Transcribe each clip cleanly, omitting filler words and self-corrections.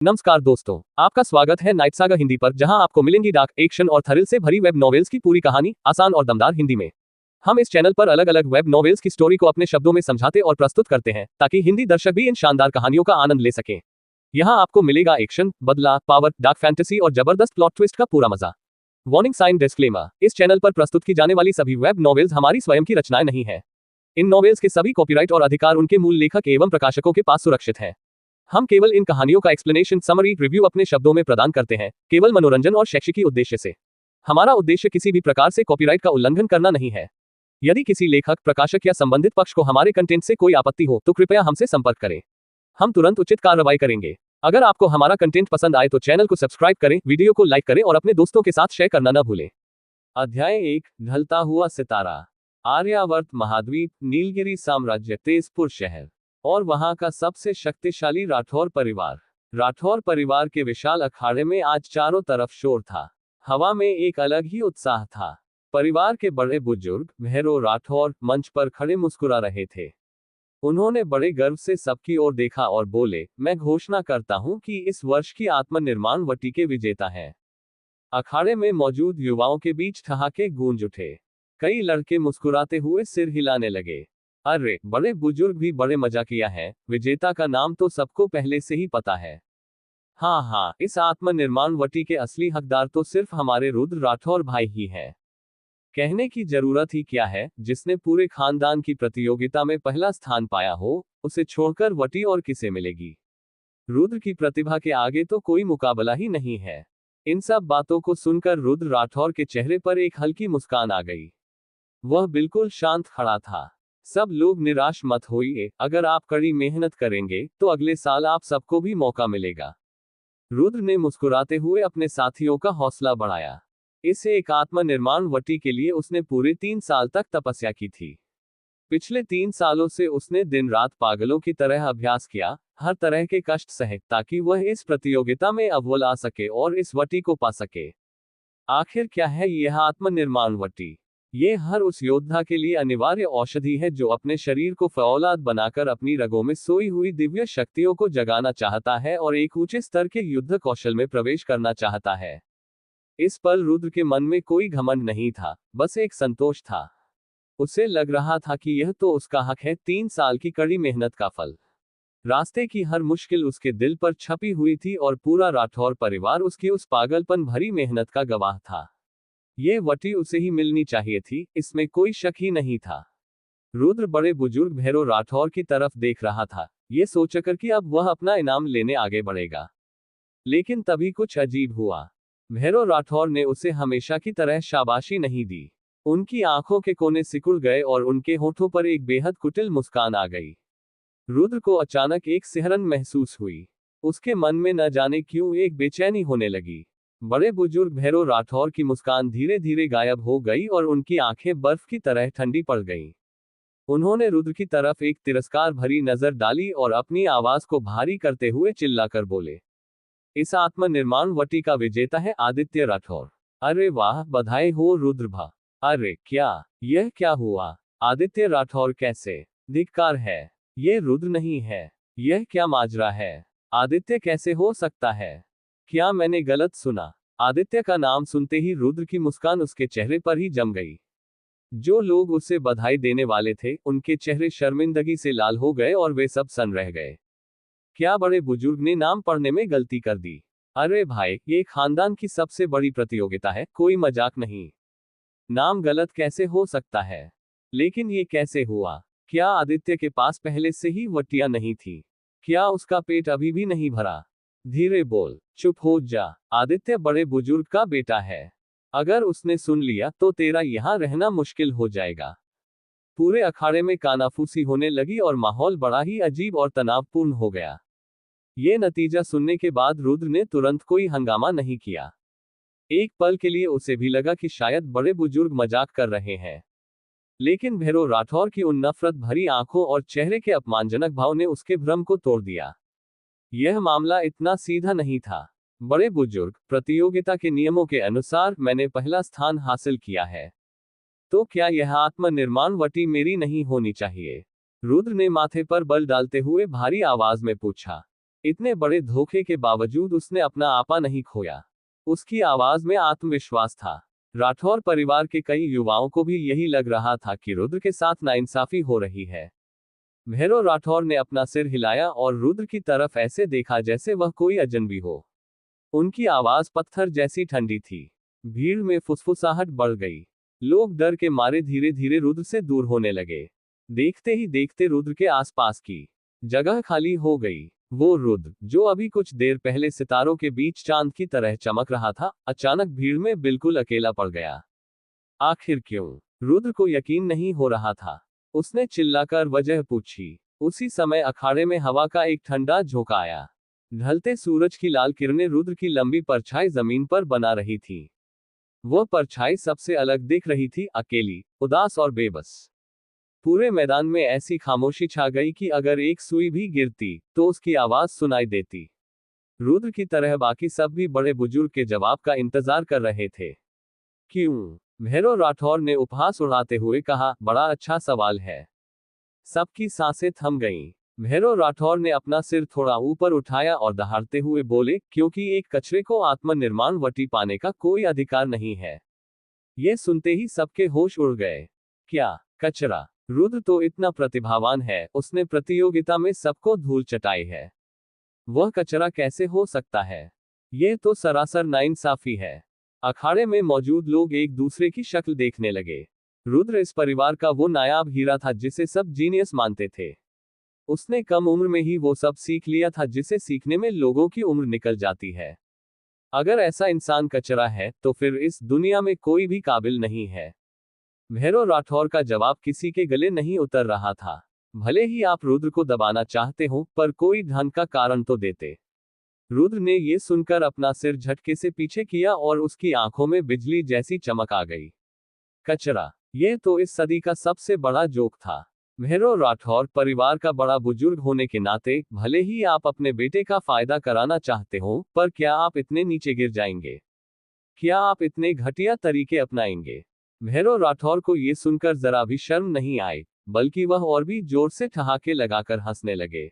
नमस्कार दोस्तों, आपका स्वागत है नाइट सागा हिंदी पर, जहां आपको मिलेंगी डार्क, एक्शन और थ्रिल से भरी वेब नॉवेल्स की पूरी कहानी, आसान और दमदार हिंदी में। हम इस चैनल पर अलग अलग वेब नॉवेल्स की स्टोरी को अपने शब्दों में समझाते और प्रस्तुत करते हैं, ताकि हिंदी दर्शक भी इन शानदार कहानियों का आनंद ले सकें। यहाँ आपको मिलेगा एक्शन, बदला, पावर, डार्क फैंटेसी और जबरदस्त प्लॉट ट्विस्ट का पूरा मजा। वार्निंग साइन डिस्क्लेमर, इस चैनल पर प्रस्तुत की जाने वाली सभी वेब नॉवेल्स हमारी स्वयं की रचनाएं नहीं है। इन नॉवेल्स के सभी कॉपीराइट और अधिकार उनके मूल लेखक एवं प्रकाशकों के पास सुरक्षित है। हम केवल इन कहानियों का एक्सप्लेनेशन, समरी, रिव्यू अपने शब्दों में प्रदान करते हैं, केवल मनोरंजन और शैक्षिकी उद्देश्य से। हमारा उद्देश्य किसी भी प्रकार से कॉपीराइट का उल्लंघन करना नहीं है। यदि किसी लेखक, प्रकाशक या संबंधित पक्ष को हमारे कंटेंट से कोई आपत्ति हो तो कृपया हमसे संपर्क करें। हम तुरंत उचित कार्रवाई करेंगे। अगर आपको हमारा कंटेंट पसंद आए तो चैनल को सब्सक्राइब करें, वीडियो को लाइक करें और अपने दोस्तों के साथ शेयर करना न भूलें। अध्याय 1, ढलता हुआ सितारा। आर्यावर्त महाद्वीप, नीलगिरी साम्राज्य, तेजपुर शहर और वहां का सबसे शक्तिशाली राठौर परिवार। राठौर परिवार के विशाल अखाड़े में आज चारों तरफ शोर था। हवा में एक अलग ही उत्साह था। परिवार के बड़े बुजुर्ग भैरव राठौर मंच पर खड़े मुस्कुरा रहे थे। उन्होंने बड़े गर्व से सबकी ओर देखा और बोले, मैं घोषणा करता हूं कि इस वर्ष की आत्मनिर्माण वटी के विजेता हैं। अखाड़े में मौजूद युवाओं के बीच ठहाके गूंज उठे। कई लड़के मुस्कुराते हुए सिर हिलाने लगे। अरे, बड़े बुजुर्ग भी बड़े मजाकिया हैं, विजेता का नाम तो सबको पहले से ही पता है। हाँ, इस आत्मनिर्माण वटी के असली हकदार तो सिर्फ हमारे रुद्र राठौर भाई ही हैं। कहने की जरूरत ही क्या है, जिसने पूरे खानदान की प्रतियोगिता में पहला स्थान पाया हो, उसे छोड़कर वटी और किसे मिलेगी। रुद्र की प्रतिभा के आगे तो कोई मुकाबला ही नहीं है। इन सब बातों को सुनकर रुद्र राठौर के चेहरे पर एक हल्की मुस्कान आ गई। वह बिल्कुल शांत खड़ा था। सब लोग निराश मत होइए, अगर आप कड़ी मेहनत करेंगे तो अगले साल आप सबको भी मौका मिलेगा। रुद्र ने मुस्कुराते हुए अपने साथियों का हौसला बढ़ाया। इस एक आत्मनिर्माण वटी के लिए उसने पूरे 3 साल तक तपस्या की थी। पिछले 3 सालों से उसने दिन रात पागलों की तरह अभ्यास किया, हर तरह के कष्ट सहे, ताकि वह इस प्रतियोगिता में अव्वल आ सके और इस वटी को पा सके। आखिर क्या है यह आत्मनिर्माण वटी? ये हर उस योद्धा के लिए अनिवार्य औषधि है जो अपने शरीर को फौलाद बनाकर अपनी रगों में सोई हुई दिव्य शक्तियों को जगाना चाहता है और एक ऊंचे स्तर के युद्ध कौशल में प्रवेश करना चाहता है। इस पल रुद्र के मन में कोई घमंड नहीं था, बस एक संतोष था। उसे लग रहा था कि यह तो उसका हक है, 3 साल की कड़ी मेहनत का फल। रास्ते की हर मुश्किल उसके दिल पर छपी हुई थी और पूरा राठौर परिवार उसकी उस पागलपन भरी मेहनत का गवाह था। ये वटी उसे ही मिलनी चाहिए थी, इसमें कोई शक ही नहीं था। रुद्र बड़े बुजुर्ग भैरव राठौर की तरफ देख रहा था, ये सोचकर कि अब वह अपना इनाम लेने आगे बढ़ेगा। लेकिन तभी कुछ अजीब हुआ। भैरव राठौर ने उसे हमेशा की तरह शाबाशी नहीं दी। उनकी आंखों के कोने सिकुड़ गए और उनके होठों पर एक बेहद कुटिल मुस्कान आ गई। रुद्र को अचानक एक सिहरन महसूस हुई। उसके मन में न जाने क्यों एक बेचैनी होने लगी। बड़े बुजुर्ग भैरव राठौर की मुस्कान धीरे धीरे गायब हो गई और उनकी आंखें बर्फ की तरह ठंडी पड़ गईं। उन्होंने रुद्र की तरफ एक तिरस्कार भरी नजर डाली और अपनी आवाज को भारी करते हुए चिल्लाकर बोले, इस आत्मनिर्माण वटी का विजेता है आदित्य राठौर। अरे वाह, बधाई हो रुद्र भा। अरे यह क्या हुआ? आदित्य राठौर कैसे? धिक्कार है, ये रुद्र नहीं है। यह क्या माजरा है? आदित्य कैसे हो सकता है? क्या मैंने गलत सुना? आदित्य का नाम सुनते ही रुद्र की मुस्कान उसके चेहरे पर ही जम गई। जो लोग उसे बधाई देने वाले थे, उनके चेहरे शर्मिंदगी से लाल हो गए और वे सब सन रह गए। क्या बड़े बुजुर्ग ने नाम पढ़ने में गलती कर दी? अरे भाई, ये खानदान की सबसे बड़ी प्रतियोगिता है, कोई मजाक नहीं। नाम गलत कैसे हो सकता है? लेकिन ये कैसे हुआ? क्या आदित्य के पास पहले से ही वटिया नहीं थी? क्या उसका पेट अभी भी नहीं भरा? धीरे बोल, चुप हो जा। आदित्य बड़े बुजुर्ग का बेटा है। अगर उसने सुन लिया तो तेरा यहाँ रहना मुश्किल हो जाएगा। पूरे अखाड़े में कानाफूसी होने लगी और माहौल बड़ा ही अजीब और तनावपूर्ण हो गया। ये नतीजा सुनने के बाद रुद्र ने तुरंत कोई हंगामा नहीं किया। एक पल के लिए उसे भी लगा कि शायद बड़े बुजुर्ग मजाक कर रहे हैं। लेकिन भैरव राठौर की उन नफरत भरी आंखों और चेहरे के अपमानजनक भाव ने उसके भ्रम को तोड़ दिया। यह मामला इतना सीधा नहीं था। बड़े बुजुर्ग, प्रतियोगिता के नियमों के अनुसार मैंने पहला स्थान हासिल किया है, तो क्या यह आत्मनिर्माण वटी मेरी नहीं होनी चाहिए? रुद्र ने माथे पर बल डालते हुए भारी आवाज में पूछा। इतने बड़े धोखे के बावजूद उसने अपना आपा नहीं खोया। उसकी आवाज में आत्मविश्वास था। राठौर परिवार के कई युवाओं को भी यही लग रहा था कि रुद्र के साथ नाइंसाफी हो रही है। भैरव राठौर ने अपना सिर हिलाया और रुद्र की तरफ ऐसे देखा जैसे वह कोई अजनबी हो। उनकी आवाज पत्थर जैसी ठंडी थी। भीड़ में फुसफुसाहट बढ़ गई। लोग डर के मारे धीरे धीरे रुद्र से दूर होने लगे। देखते ही देखते रुद्र के आसपास की जगह खाली हो गई। वो रुद्र, जो अभी कुछ देर पहले सितारों के बीच चांद की तरह चमक रहा था, अचानक भीड़ में बिल्कुल अकेला पड़ गया। आखिर क्यों? रुद्र को यकीन नहीं हो रहा था। उसने चिल्लाकर वजह पूछी। उसी समय अखाड़े में हवा का एक ठंडा झोंका आया। ढलते सूरज की लाल किरणें रुद्र की लंबी परछाई जमीन पर बना रही थी। वह परछाई सबसे अलग दिख रही थी, अकेली, उदास और बेबस। पूरे मैदान में ऐसी खामोशी छा गई कि अगर एक सुई भी गिरती तो उसकी आवाज सुनाई देती। रुद्र की तरह बाकी सब भी बड़े बुजुर्ग के जवाब का इंतजार कर रहे थे। क्यों? भैरव राठौर ने उपहास उड़ाते हुए कहा, बड़ा अच्छा सवाल है। सबकी सांसें थम गईं। भैरव राठौर ने अपना सिर थोड़ा ऊपर उठाया और दहाड़ते हुए बोले, क्योंकि एक कचरे को आत्मनिर्माण वटी पाने का कोई अधिकार नहीं है। यह सुनते ही सबके होश उड़ गए। क्या कचरा? रुद्र तो इतना प्रतिभावान है, उसने प्रतियोगिता में सबको धूल चटाई है। वह कचरा कैसे हो सकता है? यह तो सरासर नाइंसाफी है। अखाड़े में मौजूद लोग एक दूसरे की शक्ल देखने लगे। रुद्र इस परिवार का वो नायाब हीरा था जिसे सब जीनियस मानते थे। उसने कम उम्र में ही वो सब सीख लिया था जिसे सीखने में लोगों की उम्र निकल जाती है। अगर ऐसा इंसान कचरा है तो फिर इस दुनिया में कोई भी काबिल नहीं है। भैरव राठौर का जवाब किसी के गले नहीं उतर रहा था। भले ही आप रुद्र को दबाना चाहते हो, पर कोई ढंग का कारण तो देते। रुद्र ने यह सुनकर अपना सिर झटके से पीछे किया और उसकी आंखों में बिजली जैसी चमक आ गई। कचरा? यह तो इस सदी का सबसे बड़ा जोक था। भैरव राठौर परिवार का बड़ा बुजुर्ग होने के नाते, भले ही आप अपने बेटे का फायदा कराना चाहते हो, पर क्या आप इतने नीचे गिर जाएंगे? क्या आप इतने घटिया तरीके अपनाएंगे? भैरव राठौर को यह सुनकर जरा भी शर्म नहीं आई, बल्कि वह और भी जोर से ठहाके लगाकर हंसने लगे।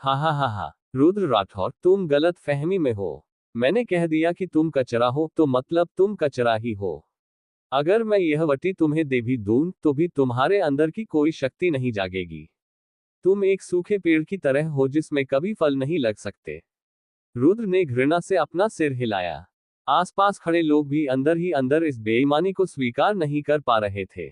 हा हा हा हा, रुद्र राठौर, तुम गलत फहमी में हो। मैंने कह दिया कि तुम कचरा हो तो मतलब तुम कचरा ही हो। अगर मैं यह वटी तुम्हें दे भी दूं तो भी तुम्हारे अंदर की कोई शक्ति नहीं जागेगी। तुम एक सूखे पेड़ की तरह हो जिसमें कभी फल नहीं लग सकते। रुद्र ने घृणा से अपना सिर हिलाया। आसपास खड़े लोग भी अंदर ही अंदर इस बेईमानी को स्वीकार नहीं कर पा रहे थे।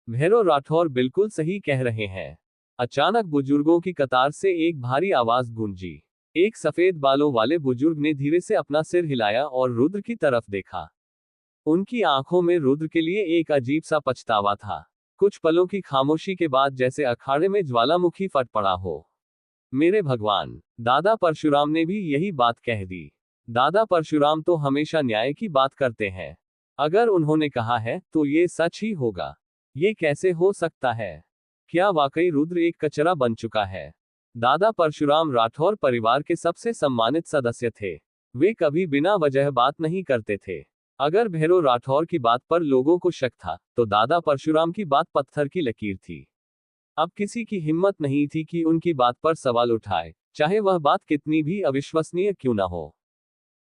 भैरव राठौर बिल्कुल सही कह रहे हैं। अचानक बुजुर्गों की कतार से एक भारी आवाज गूंजी। एक सफेद बालों वाले बुजुर्ग ने धीरे से अपना सिर हिलाया और रुद्र की तरफ देखा। उनकी आंखों में रुद्र के लिए एक अजीब सा पछतावा था। कुछ पलों की खामोशी के बाद जैसे अखाड़े में ज्वालामुखी फट पड़ा हो। मेरे भगवान! दादा परशुराम ने भी यही बात कह दी। दादा परशुराम तो हमेशा न्याय की बात करते हैं। अगर उन्होंने कहा है तो ये सच ही होगा। ये कैसे हो सकता है? क्या वाकई रुद्र एक कचरा बन चुका है? दादा परशुराम राठौर परिवार के सबसे सम्मानित सदस्य थे। वे कभी बिना वजह बात नहीं करते थे। अगर भैरव राठौर की बात पर लोगों को शक था, तो दादा परशुराम की बात पत्थर की लकीर थी। अब किसी की हिम्मत नहीं थी कि उनकी बात पर सवाल उठाए, चाहे वह बात कितनी भी अविश्वसनीय क्यों न हो।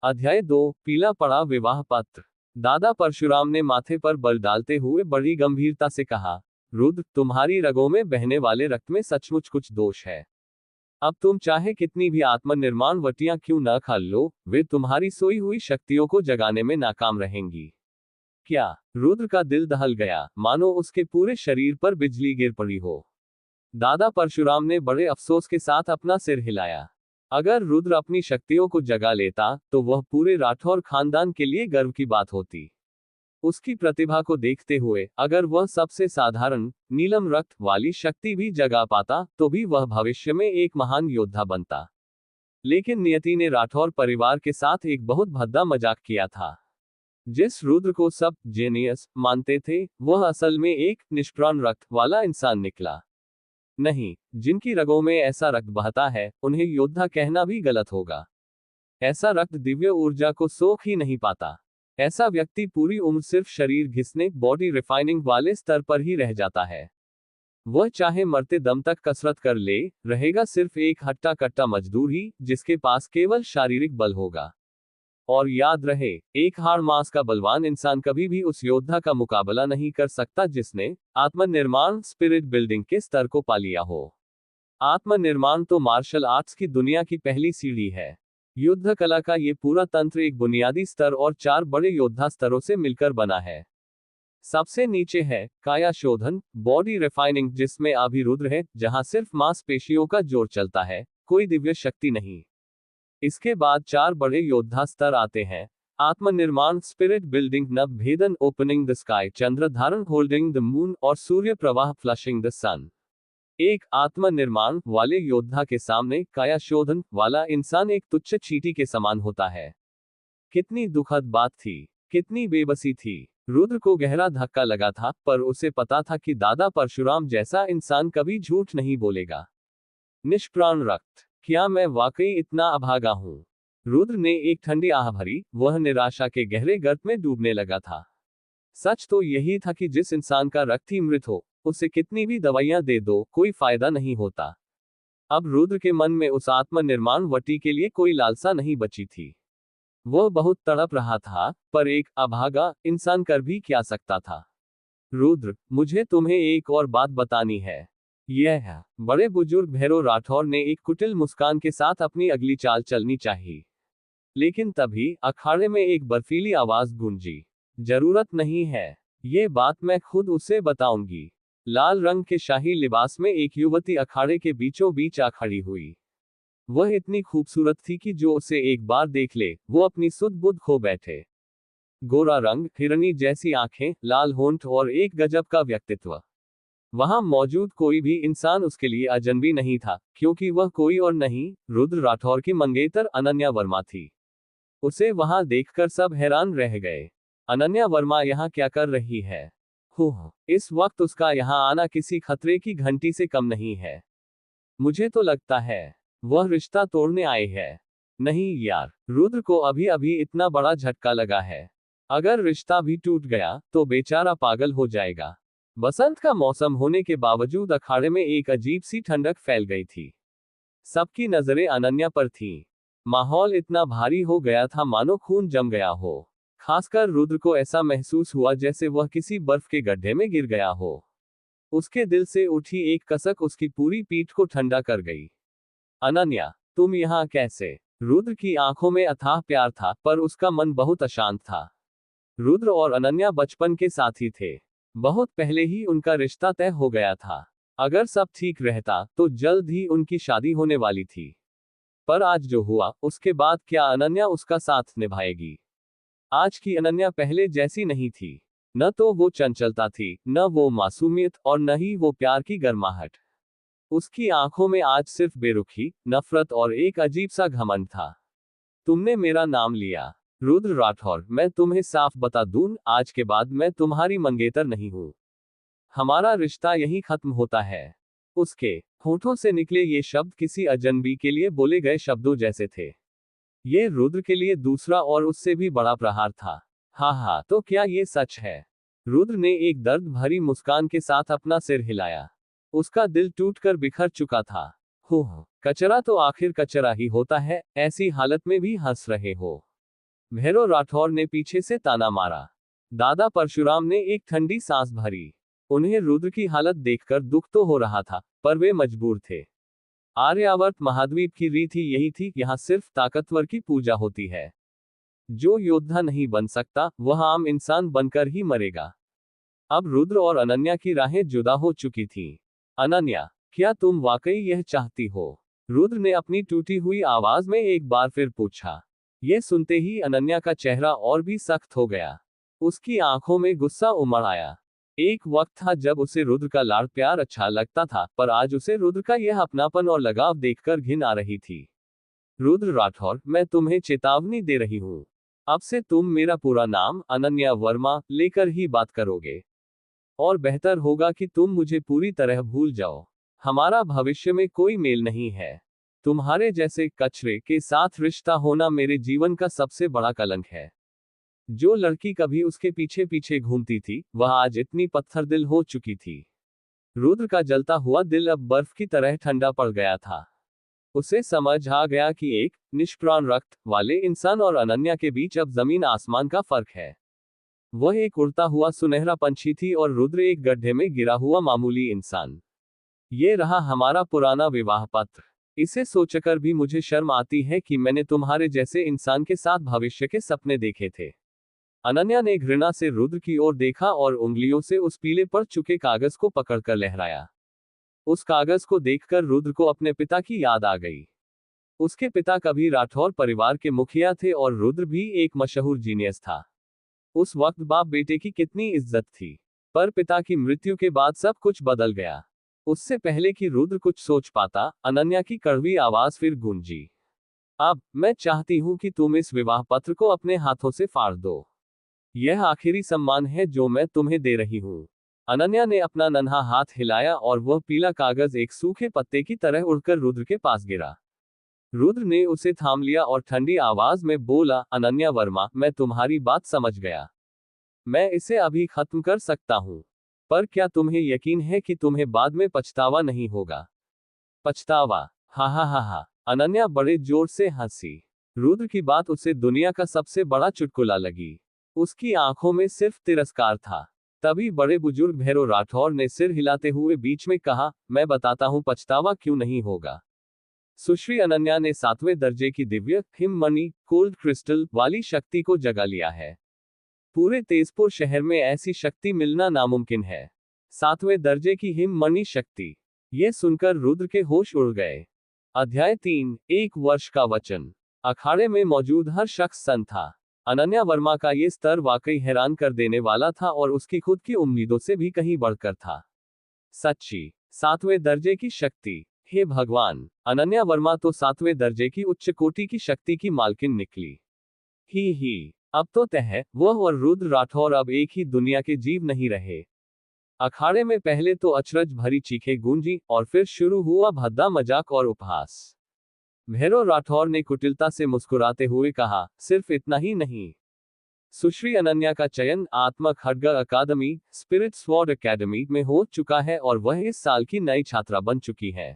अध्याय 2, पीला पड़ा विवाह पत्र। दादा परशुराम ने माथे पर बल डालते हुए बड़ी गंभीरता से कहा, रुद्र, तुम्हारी रगों में बहने वाले रक्त में सचमुच कुछ दोष है। अब तुम चाहे कितनी भी आत्मनिर्माण वटियां क्यों न खा लो, वे तुम्हारी सोई हुई शक्तियों को जगाने में नाकाम रहेंगी। क्या? रुद्र का दिल दहल गया, मानो उसके पूरे शरीर पर बिजली गिर पड़ी हो। दादा परशुराम ने बड़े अफसोस के साथ अपना सिर हिलाया। अगर रुद्र अपनी शक्तियों को जगा लेता तो वह पूरे राठौर खानदान के लिए गर्व की बात होती। उसकी प्रतिभा को देखते हुए, अगर वह सबसे साधारण नीलम रक्त वाली शक्ति भी जगा पाता तो भी वह भविष्य में एक महान योद्धा बनता। लेकिन नियति ने राठौर परिवार के साथ एक बहुत भद्दा मजाक किया था। जिस रुद्र को सब जेनियस मानते थे, वह असल में एक निष्प्राण रक्त वाला इंसान निकला। नहीं, जिनकी रगों में ऐसा रक्त बहता है, उन्हें योद्धा कहना भी गलत होगा। ऐसा रक्त दिव्य ऊर्जा को सोख ही नहीं पाता। ऐसा व्यक्ति पूरी उम्र सिर्फ शरीर घिसने, बॉडी रिफाइनिंग वाले स्तर पर ही रह जाता है। वह चाहे मरते दम तक कसरत कर ले, रहेगा सिर्फ एक हट्टा कट्टा मजदूर ही, जिसके पास केवल शारीरिक बल होगा। और याद रहे, एक हाड़ मांस का बलवान इंसान कभी भी उस योद्धा का मुकाबला नहीं कर सकता जिसने आत्मनिर्माण स्पिरिट बिल्डिंग के स्तर को पा लिया हो। आत्मनिर्माण तो मार्शल आर्ट्स की दुनिया की पहली सीढ़ी है। युद्ध कला का ये पूरा तंत्र एक बुनियादी स्तर और 4 बड़े योद्धा स्तरों से मिलकर बना है। सबसे नीचे है काया शोधन, बॉडी रिफाइनिंग, जिसमें अभिरुद्र है, जहां सिर्फ मांसपेशियों का जोर चलता है, कोई दिव्य शक्ति नहीं। इसके बाद 4 बड़े योद्धा स्तर आते हैं। आत्मनिर्माण स्पिरिट बिल्डिंग, नभ भेदन ओपनिंग द स्काई, चंद्र धारण होल्डिंग द मून और सूर्य प्रवाह फ्लशिंग द सन। एक आत्मनिर्माण वाले योद्धा के सामने काया शोधन वाला इंसान एक तुच्छ चींटी के समान होता है। कितनी दुखद बात थी, कितनी बेबसी थी। रुद्र को गहरा धक्का लगा था, पर उसे पता था कि दादा परशुराम जैसा इंसान कभी झूठ नहीं बोलेगा। निष्प्राण रक्त, क्या मैं वाकई इतना अभागा हूं? रुद्र ने एक ठंडी आह भरी, वह निराशा के गहरे गर्त में डूबने लगा था। सच तो यही था कि जिस इंसान का रक्त ही मृत हो, उसे कितनी भी दवाइयां दे दो, कोई फायदा नहीं होता। अब रुद्र के मन में उस आत्मनिर्माण वटी के लिए कोई लालसा नहीं बची थी। वह बहुत तड़प रहा था, पर एक अभागा इंसान कर भी क्या सकता था। रुद्र, मुझे तुम्हें एक और बात बतानी है। यह है, बड़े बुजुर्ग भैरव राठौर ने एक कुटिल मुस्कान के साथ अपनी अगली चाल चलनी चाहिए। लेकिन तभी अखाड़े में एक बर्फीली आवाज गूंजी। जरूरत नहीं है, ये बात मैं खुद उसे बताऊंगी। लाल रंग के शाही लिबास में एक युवती अखाड़े के बीचों बीच आ खड़ी हुई। वह इतनी खूबसूरत थी कि जो उसे एक बार देख ले, वो अपनी सुध बुध खो बैठे। गोरा रंग, हिरनी जैसी आंखें, लाल होंठ और एक गजब का व्यक्तित्व। वहां मौजूद कोई भी इंसान उसके लिए अजनबी नहीं था, क्योंकि वह कोई और नहीं, रुद्र राठौर की मंगेतर अनन्या वर्मा थी। उसे वहां देखकर सब हैरान रह गए। अनन्या वर्मा यहाँ क्या कर रही है? इस वक्त उसका यहाँ आना किसी खतरे की घंटी से कम नहीं है। मुझे तो लगता है वह रिश्ता तोड़ने आए है। नहीं यार, रुद्र को अभी अभी इतना बड़ा झटका लगा है। अगर रिश्ता भी टूट गया तो बेचारा पागल हो जाएगा। बसंत का मौसम होने के बावजूद अखाड़े में एक अजीब सी ठंडक फैल गई थी। सबकी नजरें अनन्या पर थीं। माहौल इतना भारी हो गया था मानो खून जम गया हो। खासकर रुद्र को ऐसा महसूस हुआ जैसे वह किसी बर्फ के गड्ढे में गिर गया हो। उसके दिल से उठी एक कसक उसकी पूरी पीठ को ठंडा कर गई। अनन्या, तुम यहाँ कैसे? रुद्र की आंखों में अथाह प्यार था, पर उसका मन बहुत अशांत था। रुद्र और अनन्या बचपन के साथी थे। बहुत पहले ही उनका रिश्ता तय हो गया था। अगर सब ठीक रहता तो जल्द ही उनकी शादी होने वाली थी। पर आज जो हुआ, उसके बाद क्या अनन्या उसका साथ निभाएगी? आज की अनन्या पहले जैसी नहीं थी। न तो वो चंचलता थी, न वो मासूमियत, और न ही वो प्यार की गर्माहट। उसकी आंखों में आज सिर्फ बेरुखी, नफरत और एक अजीब सा घमंड था। तुमने मेरा नाम लिया, रुद्र राठौर। मैं तुम्हें साफ बता दूं, आज के बाद मैं तुम्हारी मंगेतर नहीं हूं। हमारा रिश्ता यहीं खत्म होता है। उसके होठों से निकले ये शब्द किसी अजनबी के लिए बोले गए शब्दों जैसे थे। ये रुद्र के लिए दूसरा और उससे भी बड़ा प्रहार था। हाँ, तो क्या ये सच है? रुद्र ने एक दर्द भरी मुस्कान के साथ अपना सिर हिलाया। उसका दिल टूटकर बिखर चुका था। कचरा तो आखिर कचरा ही होता है, ऐसी हालत में भी हंस रहे हो। भैरव राठौर ने पीछे से ताना मारा। दादा परशुराम ने एक ठंडी सांस भरी। उन्हें रुद्र की हालत देखकर दुख तो हो रहा था, पर वे मजबूर थे। आर्यावर्त महाद्वीप की रीत ही यही थी, यहाँ सिर्फ ताकतवर की पूजा होती है। जो योद्धा नहीं बन सकता, वह आम इंसान बनकर ही मरेगा। अब रुद्र और अनन्या की राहें जुदा हो चुकी थीं। अनन्या, क्या तुम वाकई यह चाहती हो? रुद्र ने अपनी टूटी हुई आवाज में एक बार फिर पूछा। यह सुनते ही अनन्या का चेहरा और भी सख्त हो गया। उसकी आंखों में गुस्सा उमड़ आया। एक वक्त था जब उसे रुद्र का लाड़ प्यार अच्छा लगता था, पर आज उसे रुद्र का यह अपनापन और लगाव देखकर घिन आ रही थी। रुद्र राठौर, मैं तुम्हें चेतावनी दे रही हूं। अब से तुम मेरा पूरा नाम अनन्या वर्मा लेकर ही बात करोगे। और बेहतर होगा कि तुम मुझे पूरी तरह भूल जाओ। हमारा भविष्य में कोई मेल नहीं है। तुम्हारे जैसे कचरे के साथ रिश्ता होना मेरे जीवन का सबसे बड़ा कलंक है। जो लड़की कभी उसके पीछे पीछे घूमती थी, वह आज इतनी पत्थरदिल हो चुकी थी। रुद्र का जलता हुआ दिल अब बर्फ की तरह ठंडा पड़ गया था। उसे समझ आ गया कि एक निष्प्राण रक्त वाले इंसान और अनन्या के बीच अब जमीन आसमान का फर्क है। वह एक उड़ता हुआ सुनहरा पंछी थी और रुद्र एक गड्ढे में गिरा हुआ मामूली इंसान। ये रहा हमारा पुराना विवाह पत्र। इसे सोचकर भी मुझे शर्म आती है कि मैंने तुम्हारे जैसे इंसान के साथ भविष्य के सपने देखे थे। अनन्या ने घृणा से रुद्र की ओर देखा और उंगलियों से उस पीले पड़ चुके कागज को पकड़कर लहराया। उस कागज को देखकर रुद्र को अपने पिता की याद आ गई। उसके पिता कभी राठौर परिवार के मुखिया थे और रुद्र भी एक मशहूर जीनियस था। उस वक्त बाप बेटे की कितनी इज्जत थी। पर पिता की मृत्यु के बाद सब कुछ बदल गया। उससे पहले कि रुद्र कुछ सोच पाता, अनन्या की कड़वी आवाज फिर गूंजी। अब मैं चाहती हूं कि तुम इस विवाह पत्र को अपने हाथों से फाड़ दो। यह आखिरी सम्मान है जो मैं तुम्हें दे रही हूं। अनन्या ने अपना नन्हा हाथ हिलाया और वह पीला कागज एक सूखे पत्ते की तरह उड़कर रुद्र के पास गिरा। रुद्र ने उसे थाम लिया और ठंडी आवाज में बोला, अनन्या वर्मा, मैं तुम्हारी बात समझ गया। मैं इसे अभी खत्म कर सकता हूं। पर क्या तुम्हें यकीन है कि तुम्हें बाद में पछतावा नहीं होगा? पछतावा? हा हा हा हा। अनन्या बड़े जोर से हंसी। रुद्र की बात उसे दुनिया का सबसे बड़ा चुटकुला लगी। उसकी आंखों में सिर्फ तिरस्कार था। तभी बड़े बुजुर्ग भैरव राठौर ने सिर हिलाते हुए बीच में कहा, मैं बताता हूं पछतावा क्यों नहीं होगा। सुश्री अनन्या ने 7वें दर्जे की दिव्य हिममणि कोल्ड क्रिस्टल वाली शक्ति को जगा लिया है। पूरे तेजपुर शहर में ऐसी शक्ति मिलना नामुमकिन है। 7वें दर्जे की हिममणि शक्ति। ये सुनकर रुद्र के होश उड़ गए। अध्याय 3, 1 वर्ष का वचन। अखाड़े में मौजूद हर शख्स सन्न था। अनन्या वर्मा का ये स्तर वाकई हैरान कर देने वाला था और उसकी खुद की उम्मीदों से भी कहीं बढ़कर था। सच्ची 7वें दर्जे की शक्ति। हे भगवान, अनन्या वर्मा तो 7वें दर्जे की उच्च कोटि की शक्ति की मालकिन निकली। ही अब तो तय, वह और रुद्र राठौर अब एक ही दुनिया के जीव नहीं रहे। अखाड़े में पहले तो अचरज भरी चीखें गूंजी और फिर शुरू हुआ भद्दा मजाक और उपहास। भैरव राठौर ने कुटिलता से मुस्कुराते हुए कहा, सिर्फ इतना ही नहीं, सुश्री अनन्या का चयन आत्मा खड्ग अकादमी स्पिरिट स्वॉर्ड अकेडमी में हो चुका है और वह इस साल की नई छात्रा बन चुकी है।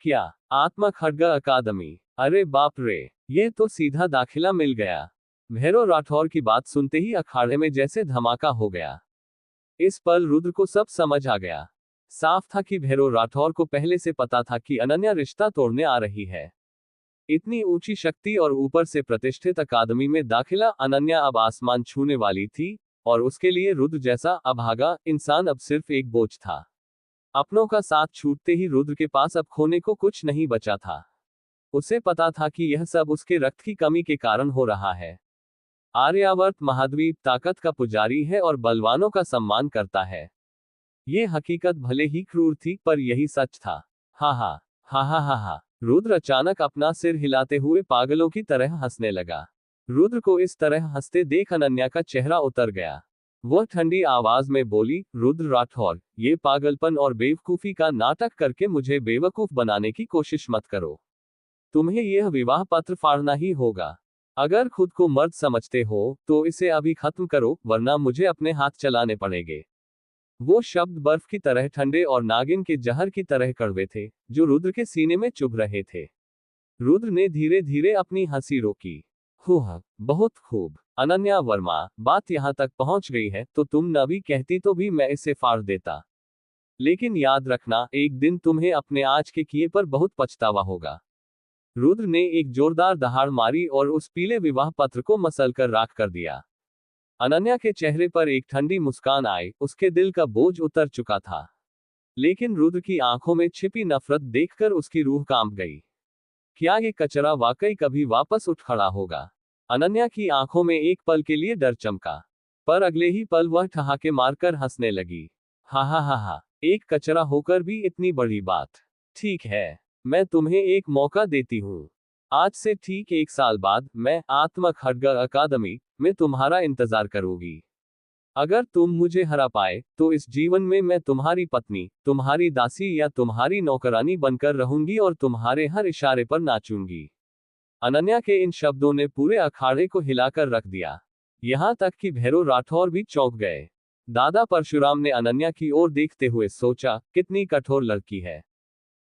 क्या? आत्मा खड्ग अकादमी? अरे बाप रे, ये तो सीधा दाखिला मिल गया। भैरव राठौर की बात सुनते ही अखाड़े में जैसे धमाका हो गया। इस पल रुद्र को सब समझ आ गया। साफ था कि भैरव राठौर को पहले से पता था कि अनन्या रिश्ता तोड़ने आ रही है। इतनी ऊंची शक्ति और ऊपर से प्रतिष्ठित अकादमी में दाखिला, अनन्या अब आसमान छूने वाली थी और उसके लिए रुद्र जैसा अभागा इंसान अब सिर्फ एक बोझ था। अपनों का साथ छूटते ही रुद्र के पास अब खोने को कुछ नहीं बचा था। उसे पता था कि यह सब उसके रक्त की कमी के कारण हो रहा है। आर्यावर्त महाद्वीप ताकत का पुजारी है और बलवानों का सम्मान करता है। ये हकीकत भले ही क्रूर थी पर यही सच था। हा हा हा हा हा हा। रुद्र अचानक अपना सिर हिलाते हुए पागलों की तरह हंसने लगा। रुद्र को इस तरह हंसते देख अनन्या का चेहरा उतर गया। वह ठंडी आवाज में बोली, रुद्र राठौर, ये पागलपन और बेवकूफी का नाटक करके मुझे बेवकूफ बनाने की कोशिश मत करो। तुम्हें यह विवाह पत्र फाड़ना ही होगा। अगर खुद को मर्द समझते हो तो इसे अभी खत्म करो, वरना मुझे अपने हाथ चलाने पड़ेंगे। वो शब्द बर्फ की तरह ठंडे और नागिन के जहर की तरह कड़वे थे, जो रुद्र के सीने में चुभ रहे थे। रुद्र ने धीरे धीरे अपनी हंसी रोकी। बहुत खूब अनन्या वर्मा, बात यहाँ तक पहुंच गई है तो तुम न भी कहती तो भी मैं इसे फाड़ देता। लेकिन याद रखना, एक दिन तुम्हें अपने आज के किए पर बहुत पछतावा होगा। रुद्र ने एक जोरदार दहाड़ मारी और उस पीले विवाह पत्र को मसलकर राख कर दिया। अनन्या के चेहरे पर एक ठंडी मुस्कान आई, उसके दिल का बोझ उतर चुका था। लेकिन रुद्र की आंखों में छिपी नफरत देखकर उसकी रूह कांप गई। क्या ये कचरा वाकई कभी वापस उठ खड़ा होगा? अनन्या की आंखों में एक पल के लिए डर चमका, पर अगले ही पल वह ठहाके मारकर हंसने लगी। हा हा हा हा, एक कचरा होकर भी इतनी बड़ी बात। ठीक है, मैं तुम्हें एक मौका देती हूँ। आज से ठीक 1 साल बाद मैं आत्मा खड्ग अकादमी में तुम्हारा इंतजार करूंगी। अगर तुम मुझे हरा पाए तो इस जीवन में मैं तुम्हारी पत्नी, तुम्हारी दासी या तुम्हारी नौकरानी बनकर रहूंगी और तुम्हारे हर इशारे पर नाचूंगी। अनन्या के इन शब्दों ने पूरे अखाड़े को हिलाकर रख दिया। यहां तक कि भैरव राठौर भी चौंक गए। दादा परशुराम ने अनन्या की ओर देखते हुए सोचा, कितनी कठोर लड़की है।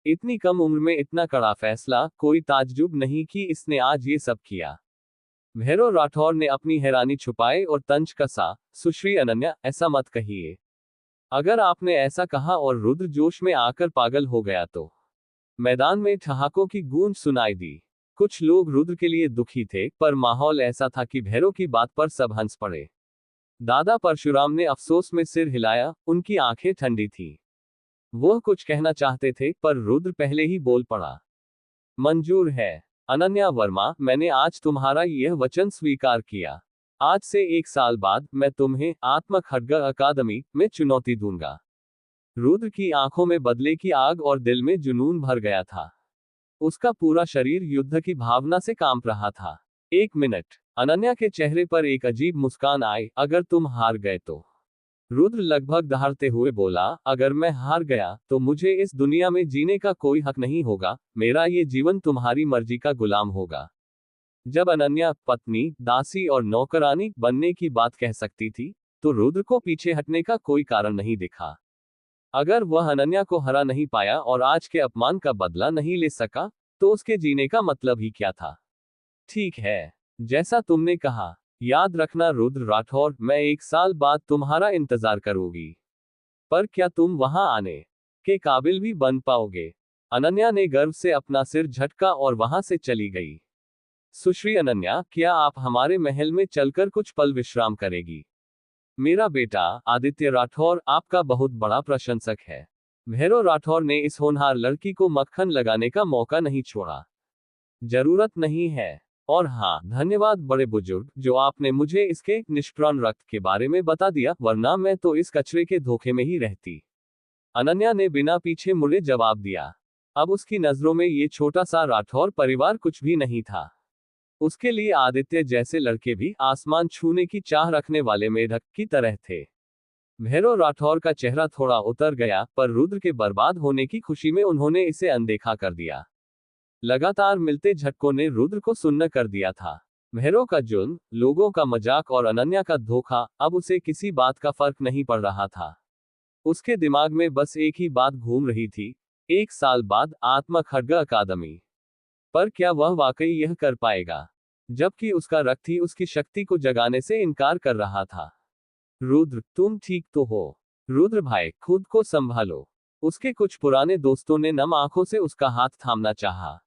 इतनी कम उम्र में इतना कड़ा फैसला, कोई ताज्जुब नहीं कि इसने आज ये सब किया। भैरव राठौर ने अपनी हैरानी छुपाए और तंज कसा, सुश्री अनन्या, ऐसा मत कहिए। अगर आपने ऐसा कहा और रुद्र जोश में आकर पागल हो गया तो। मैदान में ठहाकों की गूंज सुनाई दी। कुछ लोग रुद्र के लिए दुखी थे, पर माहौल ऐसा था कि भैरव की बात पर सब हंस पड़े। दादा परशुराम ने अफसोस में सिर हिलाया, उनकी आंखें ठंडी थीं। वह कुछ कहना चाहते थे, पर रुद्र पहले ही बोल पड़ा। मंजूर है अनन्या वर्मा, मैंने आज तुम्हारा यह वचन स्वीकार किया। आज से 1 साल बाद मैं तुम्हें आत्मा खड्ग अकादमी में चुनौती दूंगा। रुद्र की आंखों में बदले की आग और दिल में जुनून भर गया था। उसका पूरा शरीर युद्ध की भावना से कांप रहा था। 1 मिनट। अनन्या के चेहरे पर एक अजीब मुस्कान आई, अगर तुम हार गए तो। रुद्र लगभग दहाड़ते हुए बोला, अगर मैं हार गया तो मुझे इस दुनिया में जीने का कोई हक नहीं होगा, मेरा ये जीवन तुम्हारी मर्जी का गुलाम होगा। जब अनन्या पत्नी, दासी और नौकरानी बनने की बात कह सकती थी, तो रुद्र को पीछे हटने का कोई कारण नहीं दिखा। अगर वह अनन्या को हरा नहीं पाया और आज के अपमान का बदला नहीं ले सका, तो उसके जीने का मतलब ही क्या था। ठीक है, जैसा तुमने कहा। याद रखना रुद्र राठौर, मैं 1 साल बाद तुम्हारा इंतजार करूंगी। पर क्या तुम वहां आने के काबिल भी बन पाओगे? अनन्या ने गर्व से अपना सिर झटका और वहां से चली गई। सुश्री अनन्या, क्या आप हमारे महल में चलकर कुछ पल विश्राम करेगी? मेरा बेटा आदित्य राठौर आपका बहुत बड़ा प्रशंसक है। भैरव राठौर ने इस होनहार लड़की को मक्खन लगाने का मौका नहीं छोड़ा। जरूरत नहीं है। और हाँ, धन्यवाद बड़े बुजुर्ग, जो आपने मुझे इसके निष्प्राण रक्त के बारे में बता दिया, वरना मैं तो इस कचरे के धोखे में ही रहती। अनन्या ने बिना पीछे मुड़े जवाब दिया। अब उसकी नजरों में ये छोटा सा राठौर परिवार कुछ भी नहीं था। उसके लिए आदित्य जैसे लड़के भी आसमान छूने की चाह रखने वाले मेढक की तरह थे। भैरव राठौर का चेहरा थोड़ा उतर गया, पर रुद्र के बर्बाद होने की खुशी में उन्होंने इसे अनदेखा कर दिया। लगातार मिलते झटकों ने रुद्र को सुन्न कर दिया था। भैरव का जुल्म, लोगों का मजाक और अनन्या का धोखा, अब उसे किसी बात का फर्क नहीं पड़ रहा था। उसके दिमाग में बस एक ही बात घूम रही थी, 1 साल बाद आत्मा खड्ग अकादमी। पर क्या वह वाकई यह कर पाएगा? जबकि उसका रक्त ही उसकी शक्ति को जगाने से इनकार कर रहा था। रुद्र, तुम ठीक तो हो? रुद्र भाई, खुद को संभालो। उसके कुछ पुराने दोस्तों ने नम आंखों से उसका हाथ थामना चाहा,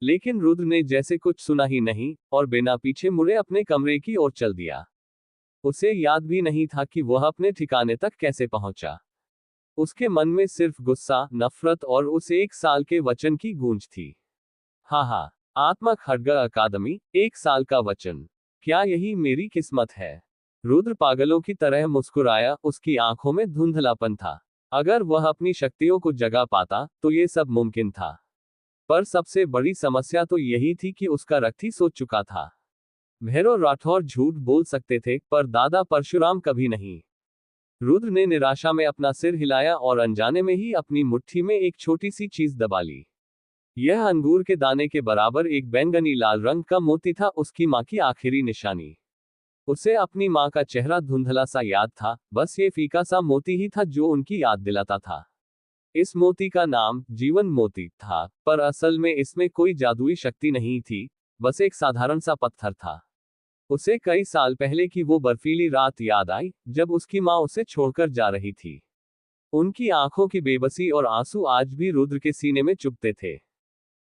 लेकिन रुद्र ने जैसे कुछ सुना ही नहीं और बिना पीछे मुड़े अपने कमरे की ओर चल दिया। उसे याद भी नहीं था कि वह अपने ठिकाने तक कैसे पहुंचा। उसके मन में सिर्फ गुस्सा, नफरत और उस 1 साल के वचन की गूंज थी। हाँ, आत्मा खड्ग अकादमी, 1 साल का वचन। क्या यही मेरी किस्मत है? रुद्र पागलों की तरह मुस्कुराया, उसकी आंखों में धुंधलापन था। अगर वह अपनी शक्तियों को जगा पाता, तो ये सब मुमकिन था। पर सबसे बड़ी समस्या तो यही थी कि उसका रक्त ही सोच चुका था। भैरव राठौर झूठ बोल सकते थे, पर दादा परशुराम कभी नहीं। रुद्र ने निराशा में अपना सिर हिलाया और अनजाने में ही अपनी मुट्ठी में एक छोटी सी चीज दबा ली। यह अंगूर के दाने के बराबर एक बैंगनी लाल रंग का मोती था, उसकी मां की आखिरी निशानी। उसे अपनी मां का चेहरा धुंधला सा याद था, बस ये फीका सा मोती ही था जो उनकी याद दिलाता था। इस मोती का नाम जीवन मोती था, पर असल में इसमें कोई जादुई शक्ति नहीं थी, बस एक साधारण सा पत्थर था। उसे कई साल पहले की वो बर्फीली रात याद आई, जब उसकी मां उसे छोड़कर जा रही थी। उनकी आंखों की बेबसी और आंसू आज भी रुद्र के सीने में चुभते थे।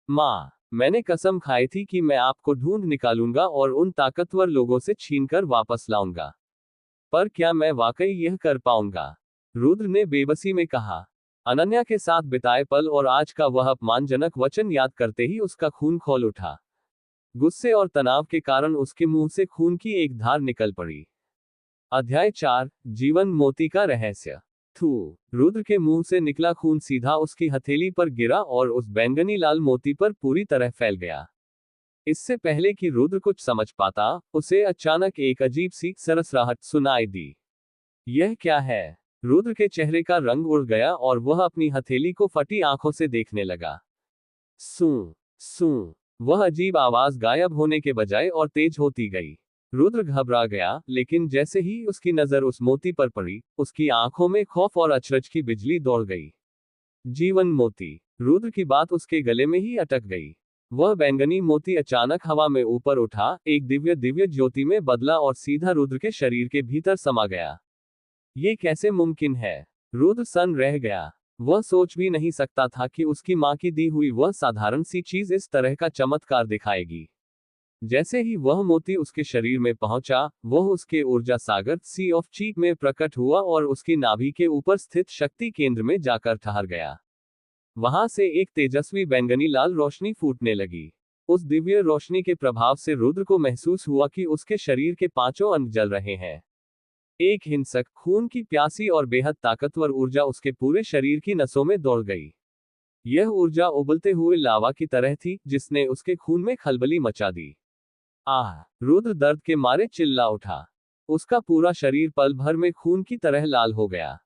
मां, मैंने कसम खाई थी कि मैं आपको ढूंढ निकालूंगा और उन ताकतवर लोगों से छीनकर वापस लाऊंगा। पर क्या मैं वाकई यह कर पाऊंगा? रुद्र ने बेबसी में कहा। अनन्या के साथ बिताए पल और आज का वह अपमानजनक वचन याद करते ही उसका खून खौल उठा। गुस्से और तनाव के कारण उसके मुंह से खून की एक धार निकल पड़ी। अध्याय 4, जीवन मोती का रहस्य। रुद्र के मुंह से निकला खून सीधा उसकी हथेली पर गिरा और उस बैंगनी लाल मोती पर पूरी तरह फैल गया। इससे पहले कि रुद्र कुछ समझ पाता, उसे अचानक एक अजीब सी सरसराहट सुनाई दी। यह क्या है? रुद्र के चेहरे का रंग उड़ गया और वह अपनी हथेली को फटी आंखों से देखने लगा। सू सू, वह अजीब आवाज गायब होने के बजाय और तेज होती गई। रुद्र घबरा गया, लेकिन जैसे ही उसकी नजर उस मोती पर पड़ी, उसकी आंखों में खौफ और अचरज की बिजली दौड़ गई। जीवन मोती। रुद्र की बात उसके गले में ही अटक गई। वह बैंगनी मोती अचानक हवा में ऊपर उठा, एक दिव्य दिव्य ज्योति में बदला और सीधा रुद्र के शरीर के भीतर समा गया। ये कैसे मुमकिन है? रुद्र सन्न रह गया। वह सोच भी नहीं सकता था कि उसकी मां की दी हुई वह साधारण सी चीज इस तरह का चमत्कार दिखाएगी। जैसे ही वह मोती उसके शरीर में पहुंचा, वह उसके ऊर्जा सागर सी ऑफ चीक में प्रकट हुआ और उसकी नाभि के ऊपर स्थित शक्ति केंद्र में जाकर ठहर गया। वहां से एक तेजस्वी बैंगनी लाल रोशनी फूटने लगी। उस दिव्य रोशनी के प्रभाव से रुद्र को महसूस हुआ कि उसके शरीर के पांचों अंग जल रहे हैं। एक हिंसक, खून की प्यासी और बेहद ताकतवर ऊर्जा उसके पूरे शरीर की नसों में दौड़ गई। यह ऊर्जा उबलते हुए लावा की तरह थी, जिसने उसके खून में खलबली मचा दी। आह! रुद्र दर्द के मारे चिल्ला उठा। उसका पूरा शरीर पल भर में खून की तरह लाल हो गया।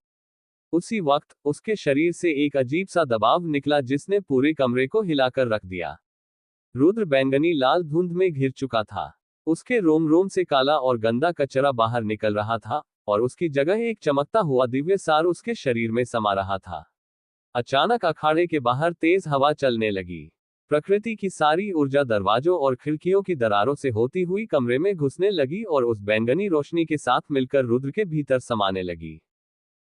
उसी वक्त उसके शरीर से एक अजीब सा दबाव निकला, जिसने पूरे कमरे को हिलाकर रख दिया। रुद्र बैंगनी लाल धुंध में घिर चुका था। उसके रोम रोम से काला और गंदा कचरा बाहर निकल रहा था, और उसकी जगह एक चमकता हुआ दिव्य सार उसके शरीर में समा रहा था। अचानक अखाड़े के बाहर तेज हवा चलने लगी। प्रकृति की सारी ऊर्जा दरवाजों और खिड़कियों की दरारों से होती हुई कमरे में घुसने लगी और उस बैंगनी रोशनी के साथ मिलकर रुद्र के भीतर समाने लगी।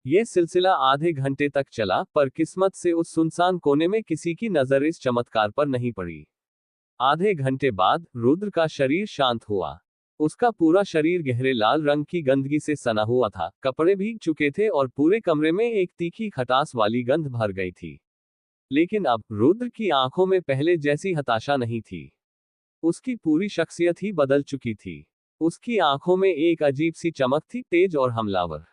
ये सिलसिला आधे घंटे तक चला, पर किस्मत से उस सुनसान कोने में किसी की नजर इस चमत्कार पर नहीं पड़ी। आधे घंटे बाद रुद्र का शरीर शांत हुआ। उसका पूरा शरीर गहरे लाल रंग की गंदगी से सना हुआ था, कपड़े भीग चुके थे और पूरे कमरे में एक तीखी खटास वाली गंध भर गई थी। लेकिन अब रुद्र की आंखों में पहले जैसी हताशा नहीं थी। उसकी पूरी शख्सियत ही बदल चुकी थी। उसकी आंखों में एक अजीब सी चमक थी, तेज और हमलावर।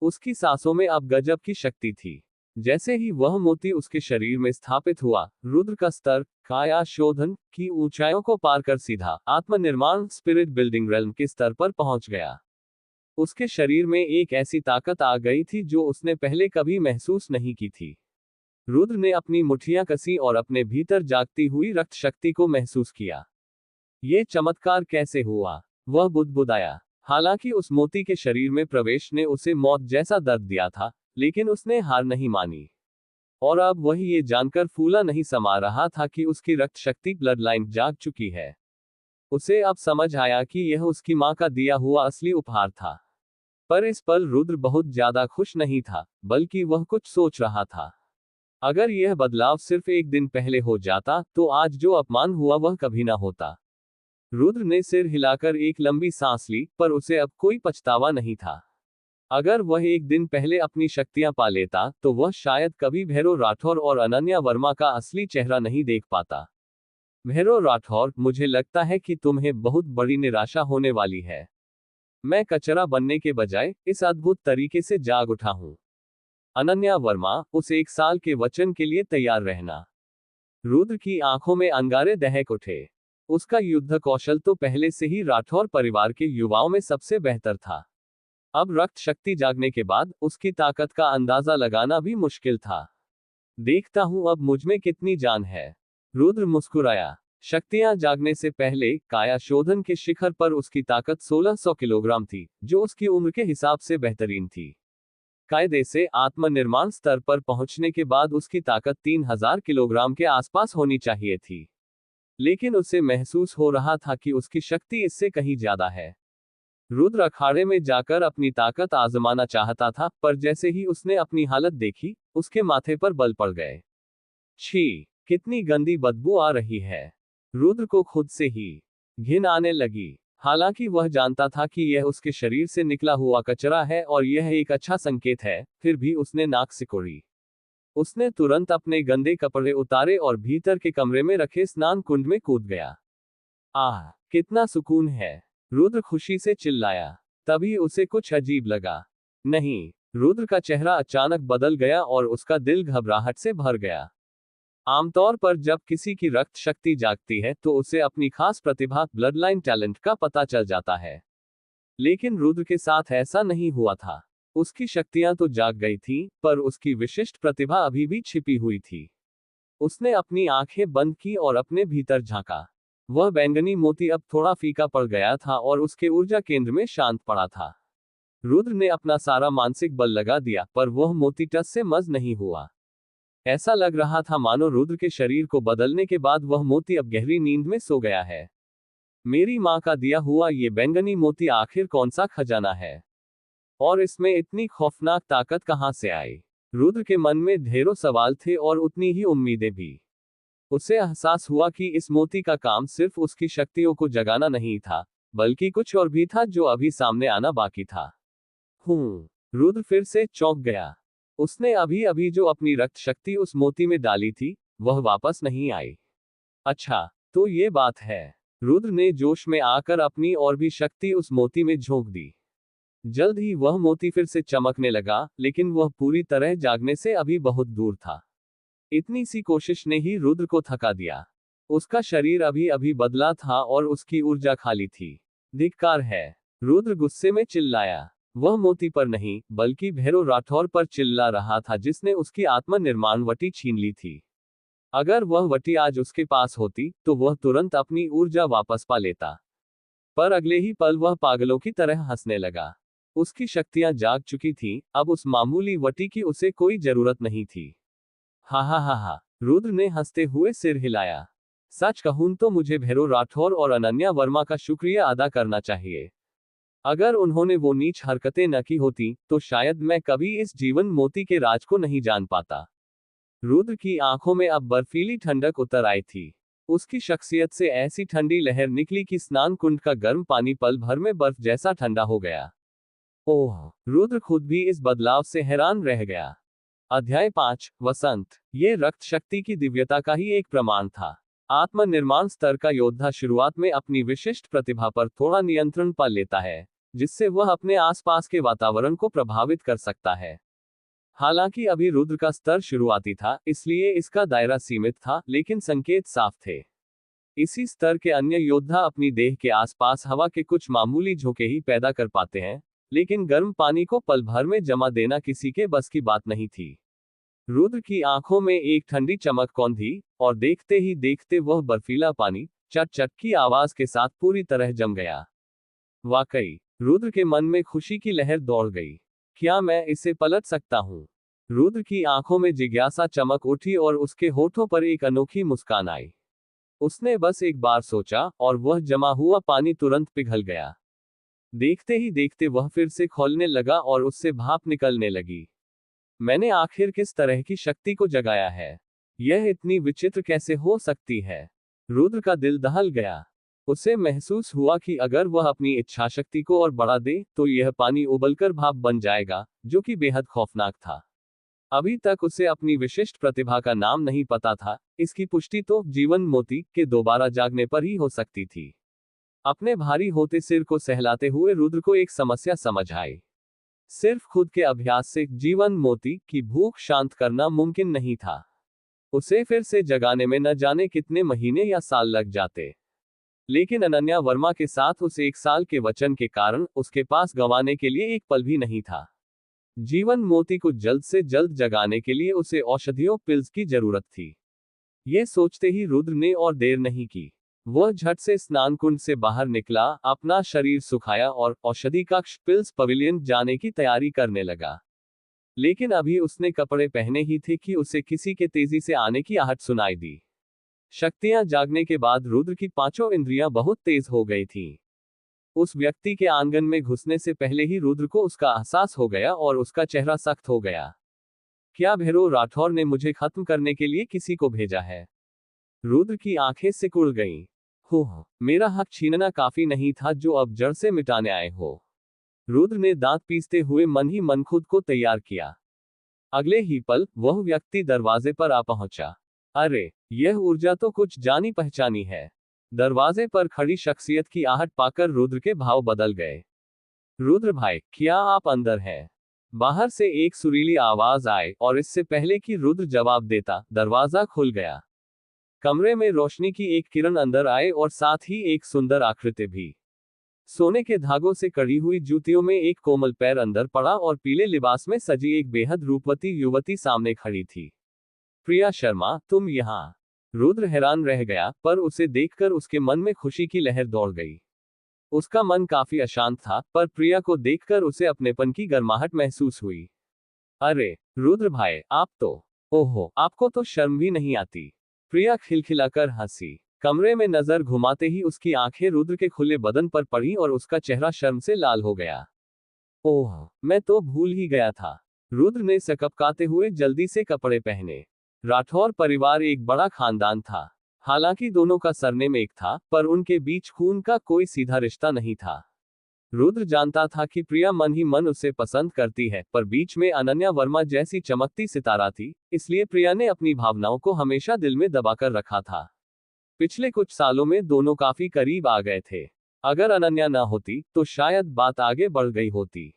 उसकी सांसों में अब गजब की शक्ति थी। जैसे ही वह मोती उसके शरीर में स्थापित हुआ, रुद्र का स्तर काया शोधन की ऊंचाइयों को पार कर सीधा आत्मनिर्माण स्पिरिट बिल्डिंग रेल्म के स्तर पर पहुंच गया। उसके शरीर में एक ऐसी ताकत आ गई थी जो उसने पहले कभी महसूस नहीं की थी। रुद्र ने अपनी मुट्ठियां कसी और अपने भीतर जागती हुई रक्त शक्ति को महसूस किया। ये चमत्कार कैसे हुआ? वह बुदबुदाया। हालांकि उस मोती के शरीर में प्रवेश ने उसे मौत जैसा दर्द दिया था, लेकिन उसने हार नहीं मानी। और अब वह ये जानकर फूला नहीं समा रहा था कि उसकी रक्त शक्ति ब्लड लाइन जाग चुकी है। उसे अब समझ आया कि यह उसकी मां का दिया हुआ असली उपहार था। पर इस पल रुद्र बहुत ज्यादा खुश नहीं था, बल्कि वह कुछ सोच रहा था। अगर यह बदलाव सिर्फ एक दिन पहले हो जाता, तो आज जो अपमान हुआ वह कभी ना होता। रुद्र ने सिर हिलाकर एक लंबी सांस ली, पर उसे अब कोई पछतावा नहीं था। अगर वह एक दिन पहले अपनी शक्तियां पा लेता, तो वह शायद कभी भैरव राठौर और अनन्या वर्मा का असली चेहरा नहीं देख पाता। भैरव राठौर, मुझे लगता है कि तुम्हें बहुत बड़ी निराशा होने वाली है। मैं कचरा बनने के बजाय इस अद्भुत तरीके से जाग उठा हूं। अनन्या वर्मा, उस 1 साल के वचन के लिए तैयार रहना। रुद्र की आंखों में अंगारे दहक उठे। उसका युद्ध कौशल तो पहले से ही राठौर परिवार के युवाओं में सबसे बेहतर था। अब रक्त शक्ति जागने के बाद उसकी ताकत का अंदाजा लगाना भी मुश्किल था। देखता हूं अब मुझमें कितनी जान है। रुद्र मुस्कुराया। शक्तियां जागने से पहले काया शोधन के शिखर पर उसकी ताकत 1600 किलोग्राम थी, जो उसकी उम्र के हिसाब से बेहतरीन थी। कायदे से आत्मनिर्माण स्तर पर पहुंचने के बाद उसकी ताकत 3000 किलोग्राम के आसपास होनी चाहिए थी। लेकिन उसे महसूस हो रहा था कि उसकी शक्ति इससे कहीं ज्यादा है। रुद्र अखाड़े में जाकर अपनी ताकत आजमाना चाहता था, पर जैसे ही उसने अपनी हालत देखी, उसके माथे पर बल पड़ गए। छी! कितनी गंदी बदबू आ रही है। रुद्र को खुद से ही घिन आने लगी। हालांकि वह जानता था कि यह उसके शरीर से निकला हुआ कचरा है और यह एक अच्छा संकेत है, फिर भी उसने नाक सिकोड़ी। उसने तुरंत अपने गंदे कपड़े उतारे और भीतर के कमरे में रखे स्नान कुंड में कूद गया। आह! कितना सुकून है! रुद्र खुशी से चिल्लाया। तभी उसे कुछ अजीब लगा। नहीं, रुद्र का चेहरा अचानक बदल गया और उसका दिल घबराहट से भर गया। आमतौर पर जब किसी की रक्त शक्ति जागती है, तो उसे अपनी खास प्रतिभा, ब्लड लाइन टैलेंट का पता चल जाता है। लेकिन रुद्र के साथ ऐसा नहीं हुआ था। उसकी शक्तियां तो जाग गई थीं, पर उसकी विशिष्ट प्रतिभा अभी भी छिपी हुई थी। उसने अपनी आंखें बंद की और अपने भीतर झांका। वह बैंगनी मोती अब थोड़ा फीका पड़ गया था और उसके ऊर्जा केंद्र में शांत पड़ा था। रुद्र ने अपना सारा मानसिक बल लगा दिया, पर वह मोती टस से मज नहीं हुआ। ऐसा लग रहा था मानो रुद्र के शरीर को बदलने के बाद वह मोती अब गहरी नींद में सो गया है। मेरी माँ का दिया हुआ ये बैंगनी मोती आखिर कौन सा खजाना है, और इसमें इतनी खौफनाक ताकत कहाँ से आई? रुद्र के मन में ढेरों सवाल थे और उतनी ही उम्मीदें भी। उसे एहसास हुआ कि इस मोती का काम सिर्फ उसकी शक्तियों को जगाना नहीं था, बल्कि कुछ और भी था जो अभी सामने आना बाकी था। रुद्र फिर से चौंक गया। उसने अभी अभी जो अपनी रक्त शक्ति उस मोती में डाली थी, वह वापस नहीं आई। अच्छा, तो ये बात है। रुद्र ने जोश में आकर अपनी और भी शक्ति उस मोती में झोंक दी। जल्द ही वह मोती फिर से चमकने लगा, लेकिन वह पूरी तरह जागने से अभी बहुत दूर था। इतनी सी कोशिश ने ही रुद्र को थका दिया। उसका शरीर अभी अभी बदला था और उसकी ऊर्जा खाली थी। धिक्कार है! रुद्र गुस्से में चिल्लाया। वह मोती पर नहीं, बल्कि भैरव राठौर पर चिल्ला रहा था, जिसने उसकी आत्मनिर्माण वटी छीन ली थी। अगर वह वटी आज उसके पास होती, तो वह तुरंत अपनी ऊर्जा वापस पा लेता। पर अगले ही पल वह पागलों की तरह हंसने लगा। उसकी शक्तियां जाग चुकी थीं, अब उस मामूली वटी की उसे कोई जरूरत नहीं थी। हा हा हा हा! रुद्र ने हंसते हुए सिर हिलाया। सच कहूं तो मुझे भैरव राठौर और अनन्या वर्मा का शुक्रिया अदा करना चाहिए। अगर उन्होंने वो नीच हरकतें न की होती, तो शायद मैं कभी इस जीवन मोती के राज को नहीं जान पाता। रुद्र की आंखों में अब बर्फीली ठंडक उतर आई थी। उसकी शख्सियत से ऐसी ठंडी लहर निकली कि स्नान कुंड का गर्म पानी पल भर में बर्फ जैसा ठंडा हो गया। ओह! रुद्र खुद भी इस बदलाव से हैरान रह गया। अध्याय 5, वसंत। ये रक्त शक्ति की दिव्यता का ही एक प्रमाण था। आत्मनिर्माण स्तर का योद्धा शुरुआत में अपनी विशिष्ट प्रतिभा पर थोड़ा नियंत्रण पा लेता है, जिससे वह अपने आसपास के वातावरण को प्रभावित कर सकता है। हालांकि अभी रुद्र का स्तर शुरुआती था, इसलिए इसका दायरा सीमित था, लेकिन संकेत साफ थे। इसी स्तर के अन्य योद्धा अपनी देह के आसपास हवा के कुछ मामूली झोंके ही पैदा कर पाते हैं, लेकिन गर्म पानी को पल भर में जमा देना किसी के बस की बात नहीं थी। रुद्र की आंखों में एक ठंडी चमक कौंधी, और देखते ही देखते वह बर्फीला पानी चट चट की आवाज के साथ पूरी तरह जम गया। वाकई! रुद्र के मन में खुशी की लहर दौड़ गई। क्या मैं इसे पलट सकता हूँ? रुद्र की आंखों में जिज्ञासा चमक उठी और उसके होठों पर एक अनोखी मुस्कान आई। उसने बस एक बार सोचा, और वह जमा हुआ पानी तुरंत पिघल गया। देखते ही देखते वह फिर से खौलने लगा और उससे भाप निकलने लगी। मैंने आखिर किस तरह की शक्ति को जगाया है? यह इतनी विचित्र कैसे हो सकती है? रुद्र का दिल दहल गया। उसे महसूस हुआ कि अगर वह अपनी इच्छा शक्ति को और बढ़ा दे, तो यह पानी उबलकर भाप बन जाएगा, जो कि बेहद खौफनाक था। अभी तक उसे अपनी विशिष्ट प्रतिभा का नाम नहीं पता था, इसकी पुष्टि तो जीवन मोती के दोबारा जागने पर ही हो सकती थी। अपने भारी होते सिर को सहलाते हुए रुद्र को एक समस्या समझ आई। सिर्फ खुद के अभ्यास से जीवन मोती की भूख शांत करना मुमकिन नहीं था। उसे फिर से जगाने में न जाने कितने महीने या साल लग जाते। लेकिन अनन्या वर्मा के साथ उस 1 साल के वचन के कारण उसके पास गंवाने के लिए एक पल भी नहीं था। जीवन मोती को जल्द से जल्द जगाने के लिए उसे औषधियों पिल्स की जरूरत थी। ये सोचते ही रुद्र ने और देर नहीं की। वह झट से स्नान कुंड से बाहर निकला, अपना शरीर सुखाया और औषधि कक्ष पिल्स पवेलियन जाने की तैयारी करने लगा। लेकिन अभी उसने कपड़े पहने ही थे कि उसे किसी के तेजी से आने की आहट सुनाई दी। शक्तियां जागने के बाद रुद्र की 5 इंद्रियां बहुत तेज हो गई थीं। उस व्यक्ति के आंगन में घुसने से पहले ही रुद्र को उसका एहसास हो गया और उसका चेहरा सख्त हो गया। क्या भैरव राठौर ने मुझे खत्म करने के लिए किसी को भेजा है? रुद्र की आंखें सिकुड़ गईं। हो, मेरा हक छीनना काफी नहीं था जो अब जड़ से मिटाने आए हो। रुद्र ने दांत पीसते हुए मन ही मन खुद को तैयार किया। अगले ही पल वह व्यक्ति दरवाजे पर आ पहुंचा। अरे, यह ऊर्जा तो कुछ जानी पहचानी है। दरवाजे पर खड़ी शख्सियत की आहट पाकर रुद्र के भाव बदल गए। रुद्र भाई, क्या आप अंदर हैं? बाहर से एक सुरीली आवाज आई, और इससे पहले कि रुद्र जवाब देता, दरवाजा खुल गया। कमरे में रोशनी की एक किरण अंदर आए और साथ ही एक सुंदर आकृति भी। सोने के धागों से कड़ी हुई जूतियों में एक कोमल पैर अंदर पड़ा और पीले लिबास में सजी एक बेहद रूपवती युवती सामने खड़ी थी। प्रिया शर्मा, तुम यहाँ? रुद्र हैरान रह गया, पर उसे देखकर उसके मन में खुशी की लहर दौड़ गई। उसका मन काफी अशांत था, पर प्रिया को देखकर उसे अपनेपन की गर्माहट महसूस हुई। अरे रुद्र भाई, आप तो, ओहो, आपको तो शर्म भी नहीं आती। प्रिया खिलखिलाकर हंसी। कमरे में नजर घुमाते ही उसकी आंखें रुद्र के खुले बदन पर पड़ी और उसका चेहरा शर्म से लाल हो गया। ओह, मैं तो भूल ही गया था। रुद्र ने सकपकाते हुए जल्दी से कपड़े पहने। राठौर परिवार एक बड़ा खानदान था। हालांकि दोनों का सरनेम एक था, पर उनके बीच खून का कोई सीधा रिश्ता नहीं था। रुद्र जानता था कि प्रिया मन ही मन उसे पसंद करती है, पर बीच में अनन्या वर्मा जैसी चमकती सितारा थी, इसलिए प्रिया ने अपनी भावनाओं को हमेशा दिल में दबाकर रखा था। पिछले कुछ सालों में दोनों काफी करीब आ गए थे। अगर अनन्या ना होती तो शायद बात आगे बढ़ गई होती।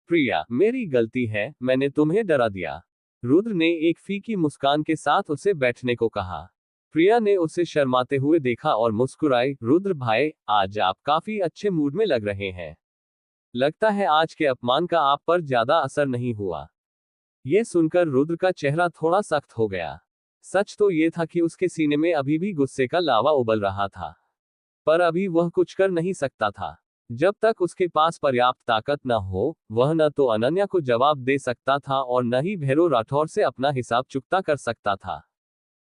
प्रिया, मेरी गलती है, मैंने तुम्हें डरा दिया। रुद्र ने एक फीकी मुस्कान के साथ उसे बैठने को कहा। प्रिया ने उसे शर्माते हुए देखा और मुस्कुराई। रुद्र भाई, आज आप काफी अच्छे मूड में लग रहे हैं। लगता है आज के अपमान का आप पर ज्यादा असर नहीं हुआ। यह सुनकर रुद्र का चेहरा थोड़ा सख्त हो गया। सच तो यह था कि उसके सीने में अभी भी गुस्से का लावा उबल रहा था, पर अभी वह कुछ कर नहीं सकता था। जब तक उसके पास पर्याप्त ताकत न हो, वह न तो अनन्या को जवाब दे सकता था और न ही भैरव राठौर से अपना हिसाब चुकता कर सकता था।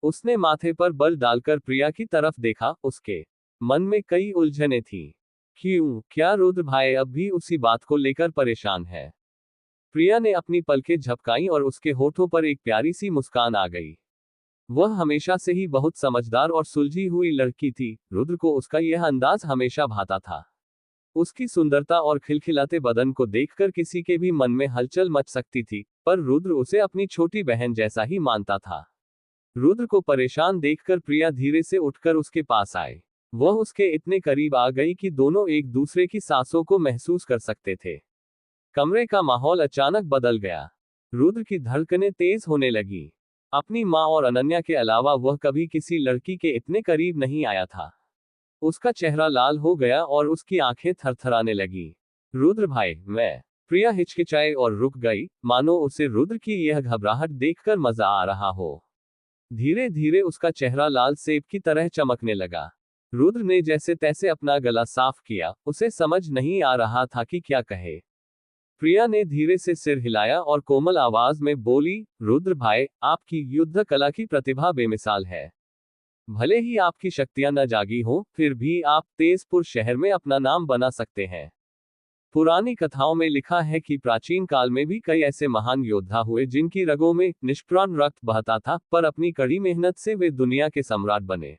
उसने माथे पर बल डालकर प्रिया की तरफ देखा। उसके मन में कई उलझने थीं। क्यों, क्या रुद्र भाई अब भी उसी बात को लेकर परेशान है? प्रिया ने अपनी पलकें झपकाई और उसके होठों पर एक प्यारी सी मुस्कान आ गई। वह हमेशा से ही बहुत समझदार और सुलझी हुई लड़की थी। रुद्र को उसका यह अंदाज हमेशा भाता था। उसकी सुंदरता और खिलखिलाते बदन को देखकर किसी के भी मन में हलचल मच सकती थी, पर रुद्र उसे अपनी छोटी बहन जैसा ही मानता था। रुद्र को परेशान देखकर प्रिया धीरे से उठकर उसके पास आए। वह उसके इतने करीब आ गई कि दोनों एक दूसरे की सांसों को महसूस कर सकते थे। कमरे का माहौल अचानक बदल गया। रुद्र की धड़कनें तेज होने लगी। अपनी माँ और अनन्या के अलावा वह कभी किसी लड़की के इतने करीब नहीं आया था। उसका चेहरा लाल हो गया और उसकी आंखें थरथराने लगी। रुद्र भाई, मैं। प्रिया हिचकिचाई और रुक गई, मानो उसे रुद्र की यह घबराहट देखकर मजा आ रहा हो। धीरे धीरे उसका चेहरा लाल सेब की तरह चमकने लगा। रुद्र ने जैसे तैसे अपना गला साफ किया। उसे समझ नहीं आ रहा था कि क्या कहे। प्रिया ने धीरे से सिर हिलाया और कोमल आवाज में बोली, रुद्र भाई, आपकी युद्ध कला की प्रतिभा बेमिसाल है। भले ही आपकी शक्तियां न जागी हो, फिर भी आप तेजपुर शहर में अपना नाम बना सकते हैं। पुरानी कथाओं में लिखा है कि प्राचीन काल में भी कई ऐसे महान योद्धा हुए जिनकी रगों में निष्प्राण रक्त बहता था, पर अपनी कड़ी मेहनत से वे दुनिया के सम्राट बने।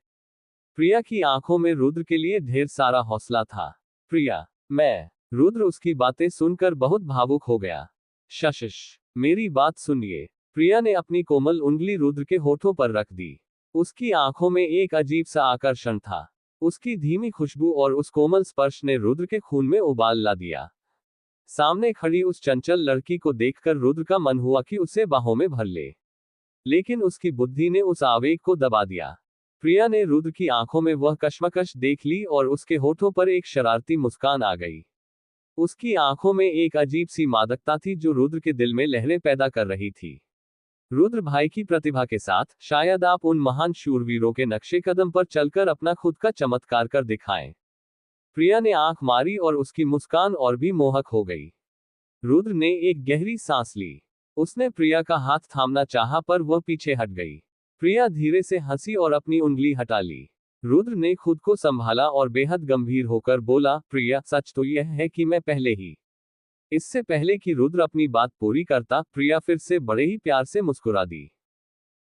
प्रिया की आंखों में रुद्र के लिए ढेर सारा हौसला था। प्रिया, मैं। रुद्र उसकी बातें सुनकर बहुत भावुक हो गया। शशिश, मेरी बात सुनिए। प्रिया ने अपनी कोमल उंगली रुद्र के होठों पर रख दी। उसकी आंखों में एक अजीब सा आकर्षण था। उसकी धीमी खुशबू और उस कोमल स्पर्श ने रुद्र के खून में उबाल ला दिया। सामने खड़ी उस चंचल लड़की को देखकर रुद्र का मन हुआ कि उसे बाहों में भर ले, लेकिन उसकी बुद्धि ने उस आवेग को दबा दिया। प्रिया ने रुद्र की आंखों में वह कश्मकश देख ली और उसके होठों पर एक शरारती मुस्कान आ गई। उसकी आंखों में एक अजीब सी मादकता थी जो रुद्र के दिल में लहरें पैदा कर रही थी। रुद्र भाई की प्रतिभा के साथ शायद आप उन महान शूरवीरों के नक्शे कदम पर चलकर अपना खुद का चमत्कार कर दिखाएं। प्रिया ने आंख मारी और उसकी मुस्कान और भी मोहक हो गई। रुद्र ने एक गहरी सांस ली। उसने प्रिया का हाथ थामना चाहा, पर वह पीछे हट गई। प्रिया धीरे से हंसी और अपनी उंगली हटा ली। रुद्र ने खुद को संभाला और बेहद गंभीर होकर बोला, प्रिया, सच तो यह है कि मैं पहले ही। इससे पहले कि रुद्र अपनी बात पूरी करता, प्रिया फिर से बड़े ही प्यार से मुस्कुरा दी।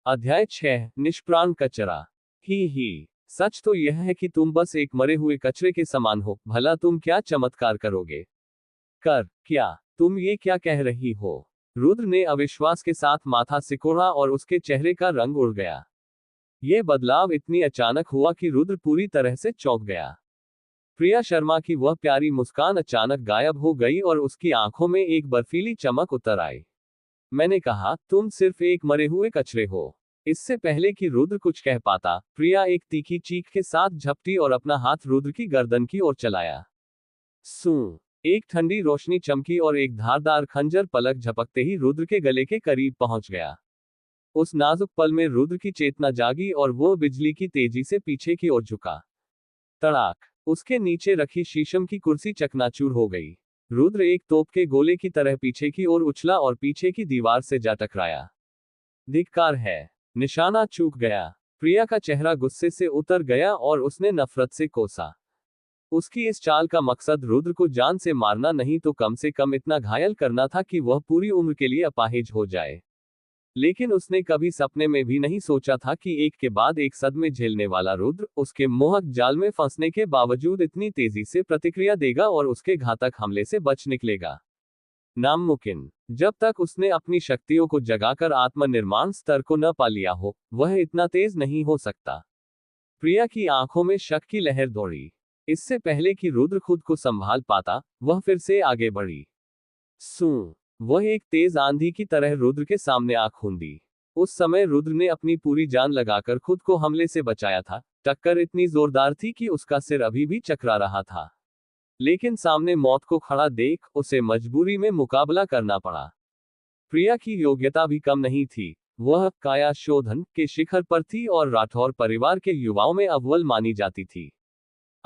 अध्याय 6, निष्प्राण कचरा। ही, सच तो यह है कि तुम बस एक मरे हुए कचरे के समान हो। भला तुम क्या चमत्कार करोगे? क्या तुम ये क्या कह रही हो? रुद्र ने अविश्वास के साथ माथा सिकोड़ा और उसके चेहरे का रंग उड़ गया। यह बदलाव इतनी अचानक हुआ कि रुद्र पूरी तरह से चौंक गया। प्रिया शर्मा की वह प्यारी मुस्कान अचानक गायब हो गई और उसकी आंखों में एक बर्फीली चमक उतर आई। मैंने कहा, तुम सिर्फ एक मरे हुए कचरे हो। इससे पहले कि रुद्र कुछ कह पाता, प्रिया एक तीखी चीख के साथ झपटी और अपना हाथ रुद्र की गर्दन की ओर चलाया। सू, एक ठंडी रोशनी चमकी और एक धारदार खंजर पलक झपकते ही रुद्र के गले के करीब पहुंच गया। उस नाजुक पल में रुद्र की चेतना जागी और वो बिजली की तेजी से पीछे की ओर झुका। तड़ाक! उसके नीचे रखी शीशम की कुर्सी चकनाचूर हो गई। रुद्र एक तोप के गोले की तरह पीछे की ओर उछला और पीछे की दीवार से जा टकराया। धिक्कार है! निशाना चूक गया। प्रिया का चेहरा गुस्से से उतर गया और उसने नफरत से कोसा। उसकी इस चाल का मकसद रुद्र को जान से मारना नहीं तो कम से कम इतना घायल करना था कि वह पूरी उम्र के लिए अपाहिज हो जाए। लेकिन उसने कभी सपने में भी नहीं सोचा था कि एक के बाद एक सदमे झेलने वाला रुद्र उसके मोहक जाल में फंसने के बावजूद इतनी तेजी से प्रतिक्रिया देगा और उसके घातक हमले से बच निकलेगा। नामुमकिन। जब तक उसने अपनी शक्तियों को जगाकर आत्मनिर्माण स्तर को न पा लिया हो, वह इतना तेज नहीं हो सकता। प्रिया की आंखों में शक की लहर दौड़ी। इससे पहले कि रुद्र खुद को संभाल पाता, वह फिर से आगे बढ़ी। सू! वह एक तेज आंधी की तरह रुद्र के सामने आ खूंदी। उस समय रुद्र ने अपनी पूरी जान लगाकर खुद को हमले से बचाया था। टक्कर इतनी जोरदार थी कि उसका सिर अभी भी चकरा रहा था। लेकिन सामने मौत को खड़ा देख उसे मजबूरी में मुकाबला करना पड़ा। प्रिया की योग्यता भी कम नहीं थी। वह काया शोधन के शिखर पर थी और राठौर परिवार के युवाओं में अव्वल मानी जाती थी।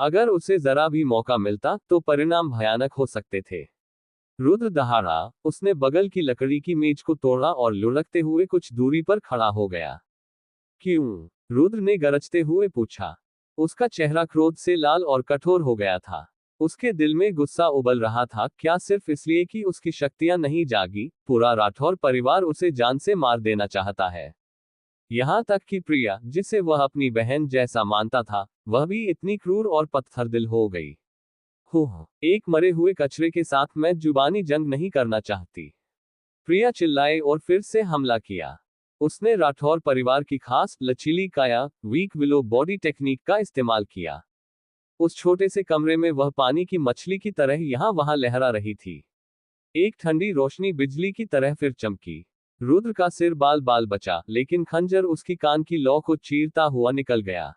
अगर उसे जरा भी मौका मिलता तो परिणाम भयानक हो सकते थे। रुद्र दहाड़ा, उसने बगल की लकड़ी की मेज को तोड़ा और लुढ़कते हुए कुछ दूरी पर खड़ा हो गया। क्यों? रुद्र ने गरजते हुए पूछा। उसका चेहरा क्रोध से लाल और कठोर हो गया था। उसके दिल में गुस्सा उबल रहा था, क्या सिर्फ इसलिए कि उसकी शक्तियां नहीं जागी, पूरा राठौर परिवार उसे जान से मार देना चाहता है। यहां तक कि प्रिया, जिसे वह अपनी बहन जैसा मानता था, वह भी इतनी क्रूर और पत्थरदिल हो गई। हो, एक मरे हुए कचरे के साथ मैं जुबानी जंग नहीं करना चाहती। प्रिया चिल्लाए और फिर से हमला किया। उसने राठौर परिवार की खास लचीली काया वीक विलो बॉडी टेक्निक का इस्तेमाल किया। उस छोटे से कमरे में वह पानी की मछली की तरह यहां वहां लहरा रही थी। एक ठंडी रोशनी बिजली की तरह फिर चमकी। रुद्र का सिर बाल बाल बचा, लेकिन खंजर उसकी कान की लौ को चीरता हुआ निकल गया।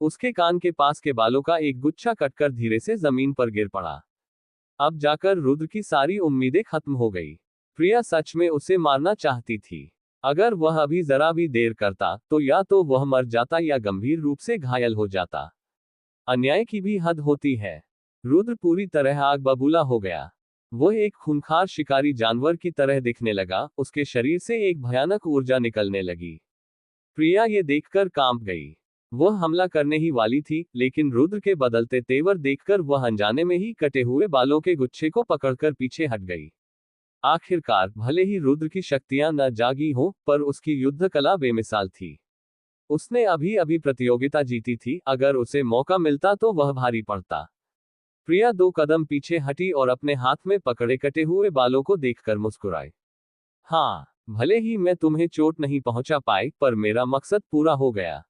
उसके कान के पास के बालों का एक गुच्छा कटकर धीरे से जमीन पर गिर पड़ा। अब जाकर रुद्र की सारी उम्मीदें खत्म हो गई। प्रिया सच में उसे मारना चाहती थी। अगर वह अभी जरा भी देर करता, तो या तो वह मर जाता या गंभीर रूप से घायल हो जाता। अन्याय की भी हद होती है। रुद्र पूरी तरह आग बबूला हो गया। वह एक खूंखार शिकारी जानवर की तरह दिखने लगा, उसके शरीर से एक भयानक ऊर्जा निकलने लगी। प्रिया ये देखकर कांप गई। वह हमला करने ही वाली थी, लेकिन रुद्र के बदलते तेवर देखकर वह अनजाने में ही कटे हुए बालों के गुच्छे को पकड़कर पीछे हट गई। आखिरकार, भले ही रुद्र की शक्तियां न जागी हों, पर उसकी युद्ध कला बेमिसाल थी। उसने अभी अभी प्रतियोगिता जीती थी, अगर उसे मौका मिलता तो वह भारी पड़ता। प्रिया 2 कदम पीछे हटी और अपने हाथ में पकड़े कटे हुए बालों को देखकर मुस्कुराई। हाँ, भले ही मैं तुम्हें चोट नहीं पहुंचा पाई, पर मेरा मकसद पूरा हो गया।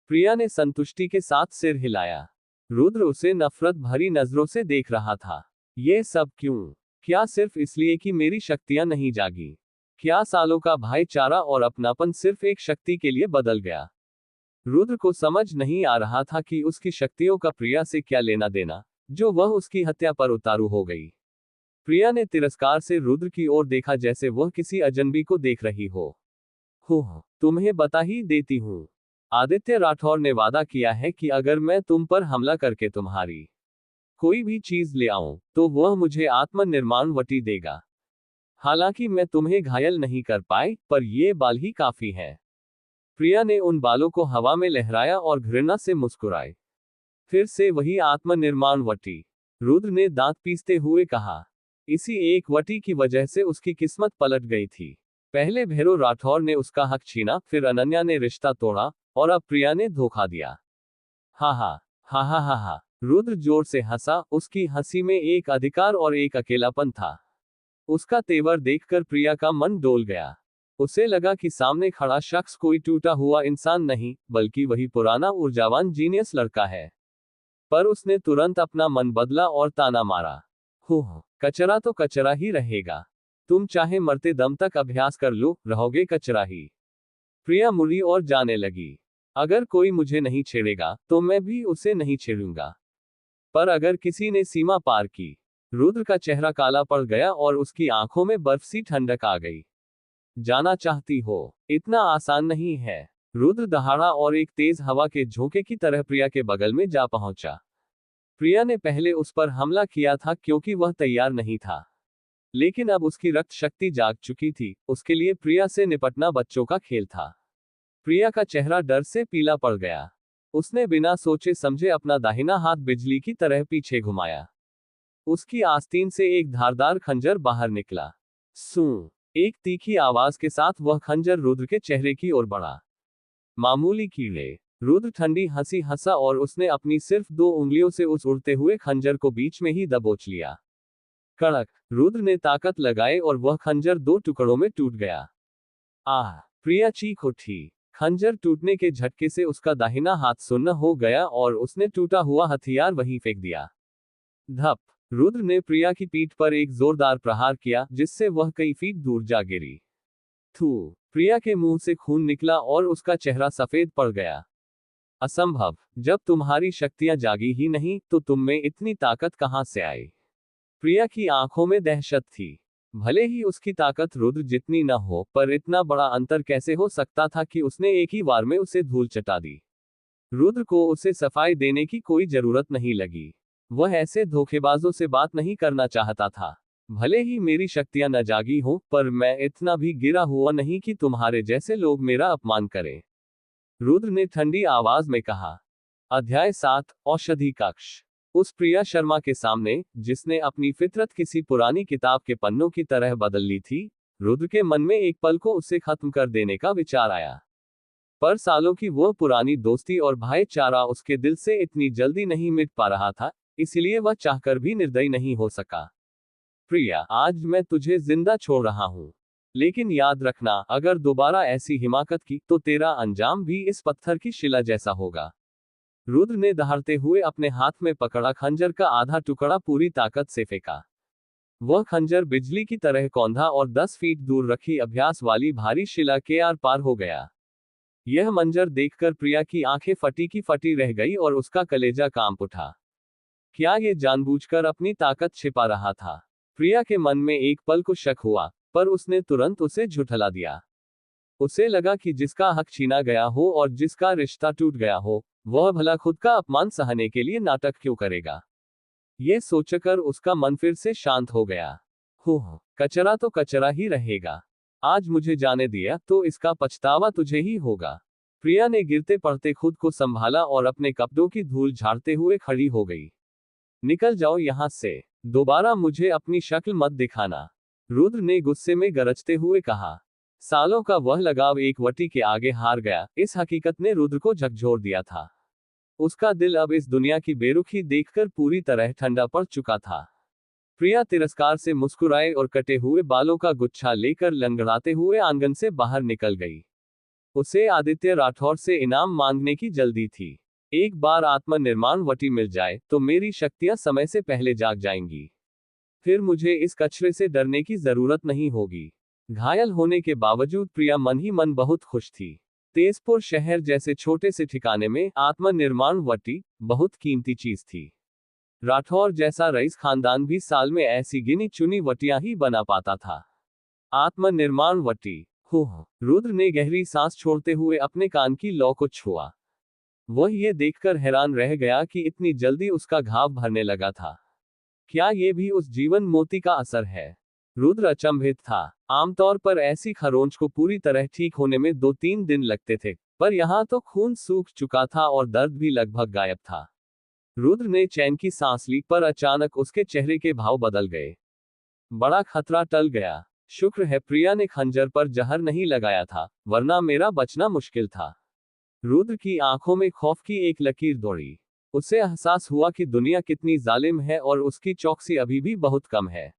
प्रिया ने संतुष्टि के साथ सिर हिलाया। रुद्र उसे नफरत भरी नजरों से देख रहा था। ये सब क्यों? क्या सिर्फ इसलिए कि मेरी शक्तियां नहीं जागी? क्या सालों का भाईचारा और अपनापन सिर्फ एक शक्ति के लिए बदल गया? रुद्र को समझ नहीं आ रहा था कि उसकी शक्तियों का प्रिया से क्या लेना देना, जो वह उसकी हत्या पर उतारू हो गई। प्रिया ने तिरस्कार से रुद्र की ओर देखा, जैसे वह किसी अजनबी को देख रही हो। तुम्हें बता ही देती हूँ। आदित्य राठौर ने वादा किया है कि अगर मैं तुम पर हमला करके तुम्हारी कोई भी चीज ले आऊं, तो वह मुझे आत्मनिर्माण वटी देगा। हालांकि मैं तुम्हें घायल नहीं कर पाई, पर ये बाल ही काफी है। प्रिया ने उन बालों को हवा में लहराया और घृणा से मुस्कुराई। फिर से वही आत्मनिर्माण वटी। रुद्र ने दांत पीसते हुए कहा। इसी एक वटी की वजह से उसकी किस्मत पलट गई थी। पहले भैरव राठौर ने उसका हक छीना, फिर अनन्या ने रिश्ता तोड़ा, और अब प्रिया ने धोखा दिया। हा हा हा हा हा हा। रुद्र जोर से हंसा, उसकी हंसी में एक अधिकार और एक अकेलापन था। उसका तेवर देखकर प्रिया का मन डोल गया। उसे लगा कि सामने खड़ा शख्स कोई टूटा हुआ इंसान नहीं, बल्कि वही पुराना ऊर्जावान जीनियस लड़का है। पर उसने तुरंत अपना मन बदला और ताना मारा। कचरा तो कचरा ही रहेगा। तुम चाहे मरते दम तक अभ्यास कर लो, रहोगे कचरा ही। प्रिया मुड़ी और जाने लगी। अगर कोई मुझे नहीं छेड़ेगा, तो मैं भी उसे नहीं छेड़ूंगा। पर अगर किसी ने सीमा पार की। रुद्र का चेहरा काला पड़ गया और उसकी आंखों में बर्फ सी ठंडक आ गई। जाना चाहती हो? इतना आसान नहीं है। रुद्र दहाड़ा और एक तेज हवा के झोंके की तरह प्रिया के बगल में जा पहुंचा। प्रिया ने पहले उस पर हमला किया था क्योंकि वह तैयार नहीं था, लेकिन अब उसकी रक्त शक्ति जाग चुकी थी। उसके लिए प्रिया से निपटना बच्चों का खेल था। प्रिया का चेहरा डर से पीला पड़ गया। उसने बिना सोचे समझे अपना दाहिना हाथ बिजली की तरह पीछे घुमाया। उसकी आस्तीन से एक धारदार खंजर बाहर निकला। सूं, एक तीखी आवाज के साथ वह खंजर रुद्र के चेहरे की ओर बढ़ा। मामूली कीड़े। रुद्र ठंडी हंसी हंसा और उसने अपनी सिर्फ 2 उंगलियों से उस उड़ते हुए खंजर को बीच में ही दबोच लिया। कड़क। रुद्र ने ताकत लगाए और वह खंजर 2 टुकड़ों में टूट गया। आह! प्रिया चीख उठी। खंजर टूटने के झटके से उसका दाहिना हाथ सुन्न हो गया और उसने टूटा हुआ हथियार वहीं फेंक दिया। धप! रुद्र ने प्रिया की पीठ पर एक जोरदार प्रहार किया, जिससे वह कई फीट दूर जा गिरी। थू! प्रिया के मुंह से खून निकला और उसका चेहरा सफेद पड़ गया। असंभव! जब तुम्हारी शक्तियां जागी ही नहीं, तो तुम में इतनी ताकत कहां से आई? प्रिया की आंखों में दहशत थी। भले ही उसकी ताकत रुद्र जितनी न हो, पर इतना बड़ा अंतर कैसे हो सकता था कि उसने एक ही वार में उसे धूल चटा दी। रुद्र को उसे सफाई देने की कोई जरूरत नहीं लगी। वह ऐसे धोखेबाजों से बात नहीं करना चाहता था। भले ही मेरी शक्तियां न जागी हों, पर मैं इतना भी गिरा हुआ नहीं कि तुम्हारे जैसे लोग मेरा अपमान करें। रुद्र ने ठंडी आवाज में कहा। अध्याय 7, औषधि कक्ष। उस प्रिया शर्मा के सामने, जिसने अपनी फितरत किसी पुरानी किताब के पन्नों की तरह बदल ली थी, रुद्र के मन में एक पल को उसे खत्म कर देने का विचार आया। पर सालों की वह पुरानी दोस्ती और भाईचारा उसके दिल से इतनी जल्दी नहीं मिट पा रहा था, इसलिए वह चाहकर भी निर्दयी नहीं हो सका। प्रिया, आज मैं तुझे जिंदा छोड़ रहा हूं, लेकिन याद रखना, अगर दोबारा ऐसी हिमाकत की, तो तेरा अंजाम भी इस पत्थर की शिला जैसा होगा। रुद्र ने दहाड़ते हुए अपने हाथ में पकड़ा खंजर का आधा टुकड़ा पूरी ताकत से फेंका। वह खंजर बिजली की तरह कौंधा और 10 फीट दूर रखी अभ्यास वाली भारी शिला के आर पार हो गया। यह मंजर देखकर प्रिया की आंखें फटी की फटी रह गई और उसका कलेजा कांप उठा। क्या ये जानबूझकर अपनी ताकत छिपा रहा था? प्रिया के मन में एक पल को शक हुआ, पर उसने तुरंत उसे झुठला दिया। उसे लगा कि जिसका हक छीना गया हो और जिसका रिश्ता टूट गया हो, वह भला खुद का अपमान सहने के लिए नाटक क्यों करेगा। ये सोचकर उसका मन फिर से शांत हो गया। कचरा तो कचरा ही रहेगा। आज मुझे जाने दिया तो इसका पछतावा तुझे ही होगा। प्रिया ने गिरते पड़ते खुद को संभाला और अपने कपड़ों की धूल झाड़ते हुए खड़ी हो गई। निकल जाओ यहां से, दोबारा मुझे अपनी शक्ल मत दिखाना, रुद्र ने गुस्से में गरजते हुए कहा। सालों का वह लगाव एक वटी के आगे हार गया। इस हकीकत ने रुद्र को झकझोर दिया था। उसका दिल अब इस दुनिया की बेरुखी देखकर पूरी तरह ठंडा पड़ चुका था। प्रिया तिरस्कार से मुस्कुराए और कटे हुए बालों का गुच्छा लेकर लंगड़ाते हुए आंगन से बाहर निकल गई। उसे आदित्य राठौर से इनाम मांगने की जल्दी थी। एक बार आत्मनिर्माण वटी मिल जाए तो मेरी शक्तियां समय से पहले जाग जाएंगी। फिर मुझे इस कचरे से डरने की जरूरत नहीं होगी। घायल होने के बावजूद प्रिया मन ही मन बहुत खुश थी। तेजपुर शहर जैसे छोटे से ठिकाने में आत्मनिर्माण वटी बहुत कीमती चीज थी। राठौर जैसा रईस खानदान भी साल में ऐसी गिनी चुनी वटियां ही बना पाता था। आत्मनिर्माण वटी। रुद्र ने गहरी सांस छोड़ते हुए अपने कान की लौ को छुआ। वह ये देखकर हैरान रह गया कि इतनी जल्दी उसका घाव भरने लगा था। क्या ये भी उस जीवन मोती का असर है? रुद्र अचंभित था। आमतौर पर ऐसी खरोंच को पूरी तरह ठीक होने में 2-3 दिन लगते थे, पर यहां तो खून सूख चुका था और दर्द भी लगभग गायब था। रुद्र ने चैन की सांस ली, पर अचानक उसके चेहरे के भाव बदल गए। बड़ा खतरा टल गया। शुक्र है प्रिया ने खंजर पर जहर नहीं लगाया था, वरना मेरा बचना मुश्किल था। रुद्र की आंखों में खौफ की एक लकीर दौड़ी। उसे एहसास हुआ कि दुनिया कितनी जालिम है और उसकी चौकसी अभी भी बहुत कम है।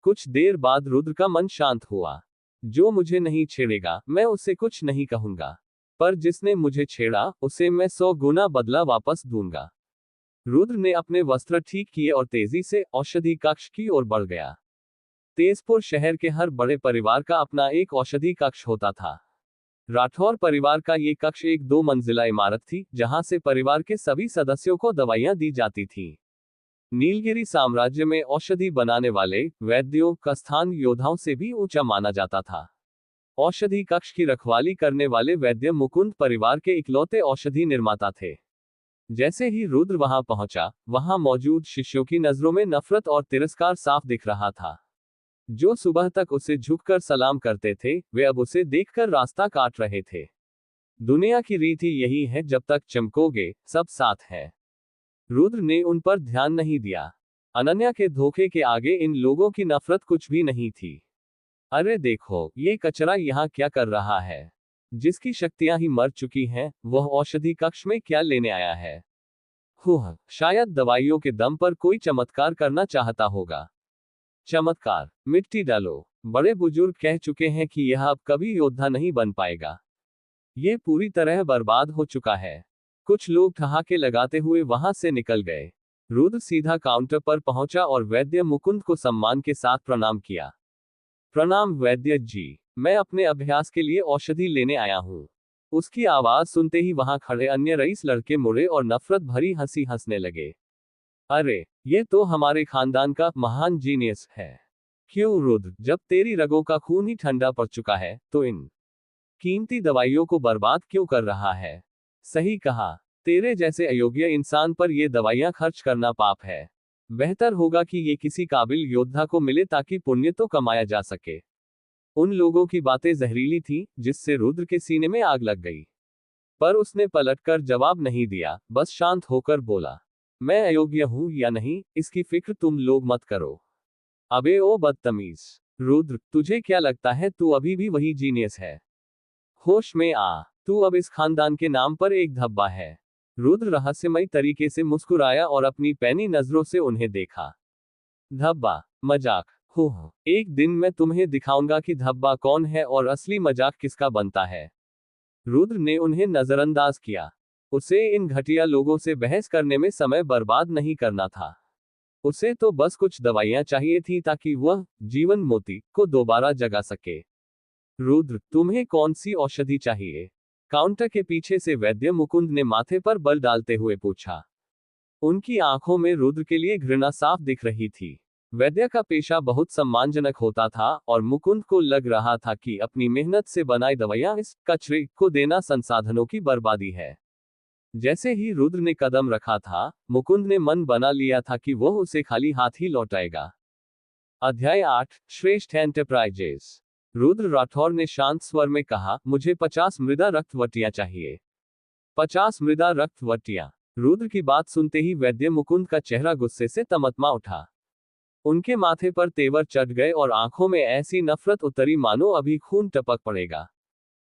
कुछ देर बाद रुद्र का मन शांत हुआ। जो मुझे नहीं छेड़ेगा, मैं उसे कुछ नहीं कहूंगा, पर जिसने मुझे छेड़ा, उसे मैं 100 गुना बदला वापस दूंगा। रुद्र ने अपने वस्त्र ठीक किए और तेजी से औषधि कक्ष की ओर बढ़ गया। तेजपुर शहर के हर बड़े परिवार का अपना एक औषधि कक्ष होता था। राठौर परिवार का ये कक्ष एक 2 मंजिला इमारत थी, जहां से परिवार के सभी सदस्यों को दवाइयां दी जाती थीं। नीलगिरी साम्राज्य में औषधि बनाने वाले वैद्यों का स्थान योद्धाओं से भी ऊंचा माना जाता था। औषधि कक्ष की रखवाली करने वाले वैद्य मुकुंद परिवार के इकलौते औषधि निर्माता थे। जैसे ही रुद्र वहां पहुंचा, वहां मौजूद शिष्यों की नजरों में नफरत और तिरस्कार साफ दिख रहा था। जो सुबह तक उसे झुककर सलाम करते थे, वे अब उसे देखकर रास्ता काट रहे थे। दुनिया की रीति यही है, जब तक चमकोगे, सब साथ है। रुद्र ने उन पर ध्यान नहीं दिया। अनन्या के धोखे के आगे इन लोगों की नफरत कुछ भी नहीं थी। अरे देखो, ये कचरा यहाँ क्या कर रहा है? जिसकी शक्तियां ही मर चुकी हैं, वह औषधि कक्ष में क्या लेने आया है? शायद दवाइयों के दम पर कोई चमत्कार करना चाहता होगा। चमत्कार? मिट्टी डालो। बड़े बुजुर्ग कह चुके हैं कि यह अब कभी योद्धा नहीं बन पाएगा। ये पूरी तरह बर्बाद हो चुका है। कुछ लोग ठहाके लगाते हुए वहां से निकल गए। रुद्र सीधा काउंटर पर पहुंचा और वैद्य मुकुंद को सम्मान के साथ प्रणाम किया। प्रणाम वैद्य जी, मैं अपने अभ्यास के लिए औषधि लेने आया हूँ। उसकी आवाज सुनते ही वहां खड़े अन्य रईस लड़के मुड़े और नफरत भरी हंसी हंसने लगे। अरे, ये तो हमारे खानदान का महान जीनियस है। क्यों रुद्र, जब तेरी रगों का खून ही ठंडा पड़ चुका है, तो इन कीमती दवाइयों को बर्बाद क्यों कर रहा है? सही कहा, तेरे जैसे अयोग्य इंसान पर ये दवाइयां खर्च करना पाप है। बेहतर होगा कि ये किसी काबिल योद्धा को मिले ताकि पुण्य तो कमाया जा सके। उन लोगों की बातें जहरीली थी, जिससे रुद्र के सीने में आग लग गई। पर उसने पलटकर जवाब नहीं दिया, बस शांत होकर बोला, मैं अयोग्य हूं या नहीं, इसकी फिक्र तुम लोग मत करो। अबे ओ बदतमीज रुद्र, तुझे क्या लगता है तू अभी भी वही जीनियस है? होश में आ, तू अब इस खानदान के नाम पर एक धब्बा है। रुद्र रहस्यमयी तरीके से मुस्कुराया और अपनी पैनी नजरों से उन्हें देखा। धब्बा? मजाक? हो, एक दिन मैं तुम्हें दिखाऊंगा कि धब्बा कौन है और असली मजाक किसका बनता है। रुद्र ने उन्हें नजरअंदाज किया। उसे इन घटिया लोगों से बहस करने में समय बर्बाद नहीं करना था। उसे तो बस कुछ दवाइयां चाहिए थी ताकि वह जीवन मोती को दोबारा जगा सके। रुद्र, तुम्हें कौन सी औषधि चाहिए? काउंटर के पीछे से वैद्य मुकुंद ने माथे पर बल डालते हुए पूछा। उनकी आंखों में रुद्र के लिए घृणा साफ दिख रही थी। वैद्य का पेशा बहुत सम्मानजनक होता था और मुकुंद को लग रहा था कि अपनी मेहनत से बनाई दवाइयां इस कचरे को देना संसाधनों की बर्बादी है। जैसे ही रुद्र ने कदम रखा था, मुकुंद ने मन बना लिया था कि वह उसे खाली हाथ ही लौटाएगा। अध्याय 8, श्रेष्ठ एंटरप्राइजेस। रुद्र राठौर ने शांत स्वर में कहा, मुझे 50 मृदा रक्तवटियां चाहिए। 50 मृदा रक्तवटियां? रुद्र की बात सुनते ही वैद्य मुकुंद का चेहरा गुस्से से तमतमा उठा। उनके माथे पर तेवर चढ़ गए और आंखों में ऐसी नफरत उतरी मानो अभी खून टपक पड़ेगा।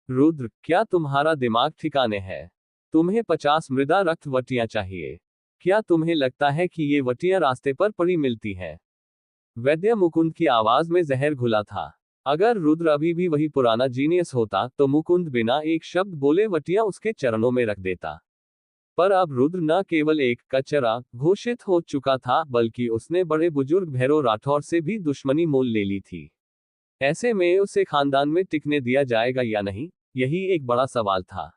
रुद्र, क्या तुम्हारा दिमाग ठिकाने है? तुम्हें 50 मृदा रक्तवटियां चाहिए? क्या तुम्हें लगता है कि ये वटियां रास्ते पर पड़ी मिलती हैं? वैद्य मुकुंद की आवाज में जहर घुला था। अगर रुद्र अभी भी वही पुराना जीनियस होता, तो मुकुंद बिना एक शब्द बोले वटियां उसके चरणों में रख देता। पर अब रुद्र न केवल एक कचरा घोषित हो चुका था, बल्कि उसने बड़े बुजुर्ग भैरव राठौर से भी दुश्मनी मोल ले ली थी। ऐसे में उसे खानदान में टिकने दिया जाएगा या नहीं, यही एक बड़ा सवाल था।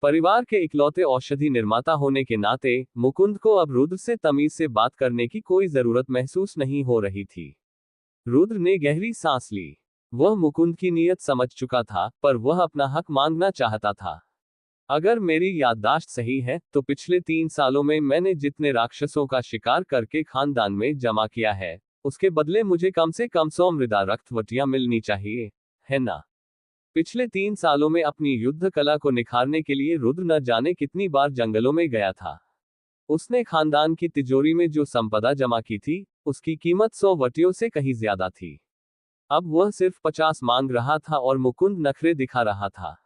परिवार के इकलौते औषधि निर्माता होने के नाते मुकुंद को अब रुद्र से तमीज से बात करने की कोई जरूरत महसूस नहीं हो रही थी। रुद्र ने गहरी सांस ली। वह मुकुंद की नीयत समझ चुका था, पर वह अपना हक मांगना चाहता था। अगर मेरी याददाश्त सही है, तो पिछले 3 सालों में मैंने जितने राक्षसों का शिकार करके खानदान में जमा किया है, उसके बदले मुझे कम से कम 100 मृदा रक्तवटियां मिलनी चाहिए, है ना? पिछले 3 सालों में अपनी युद्ध कला को निखारने के लिए रुद्र न जाने कितनी बार जंगलों में गया था। उसने खानदान की तिजोरी में जो संपदा जमा की थी, उसकी कीमत 100 वटियों से कहीं ज्यादा थी। अब वह सिर्फ 50 मांग रहा था और मुकुंद नखरे दिखा रहा था।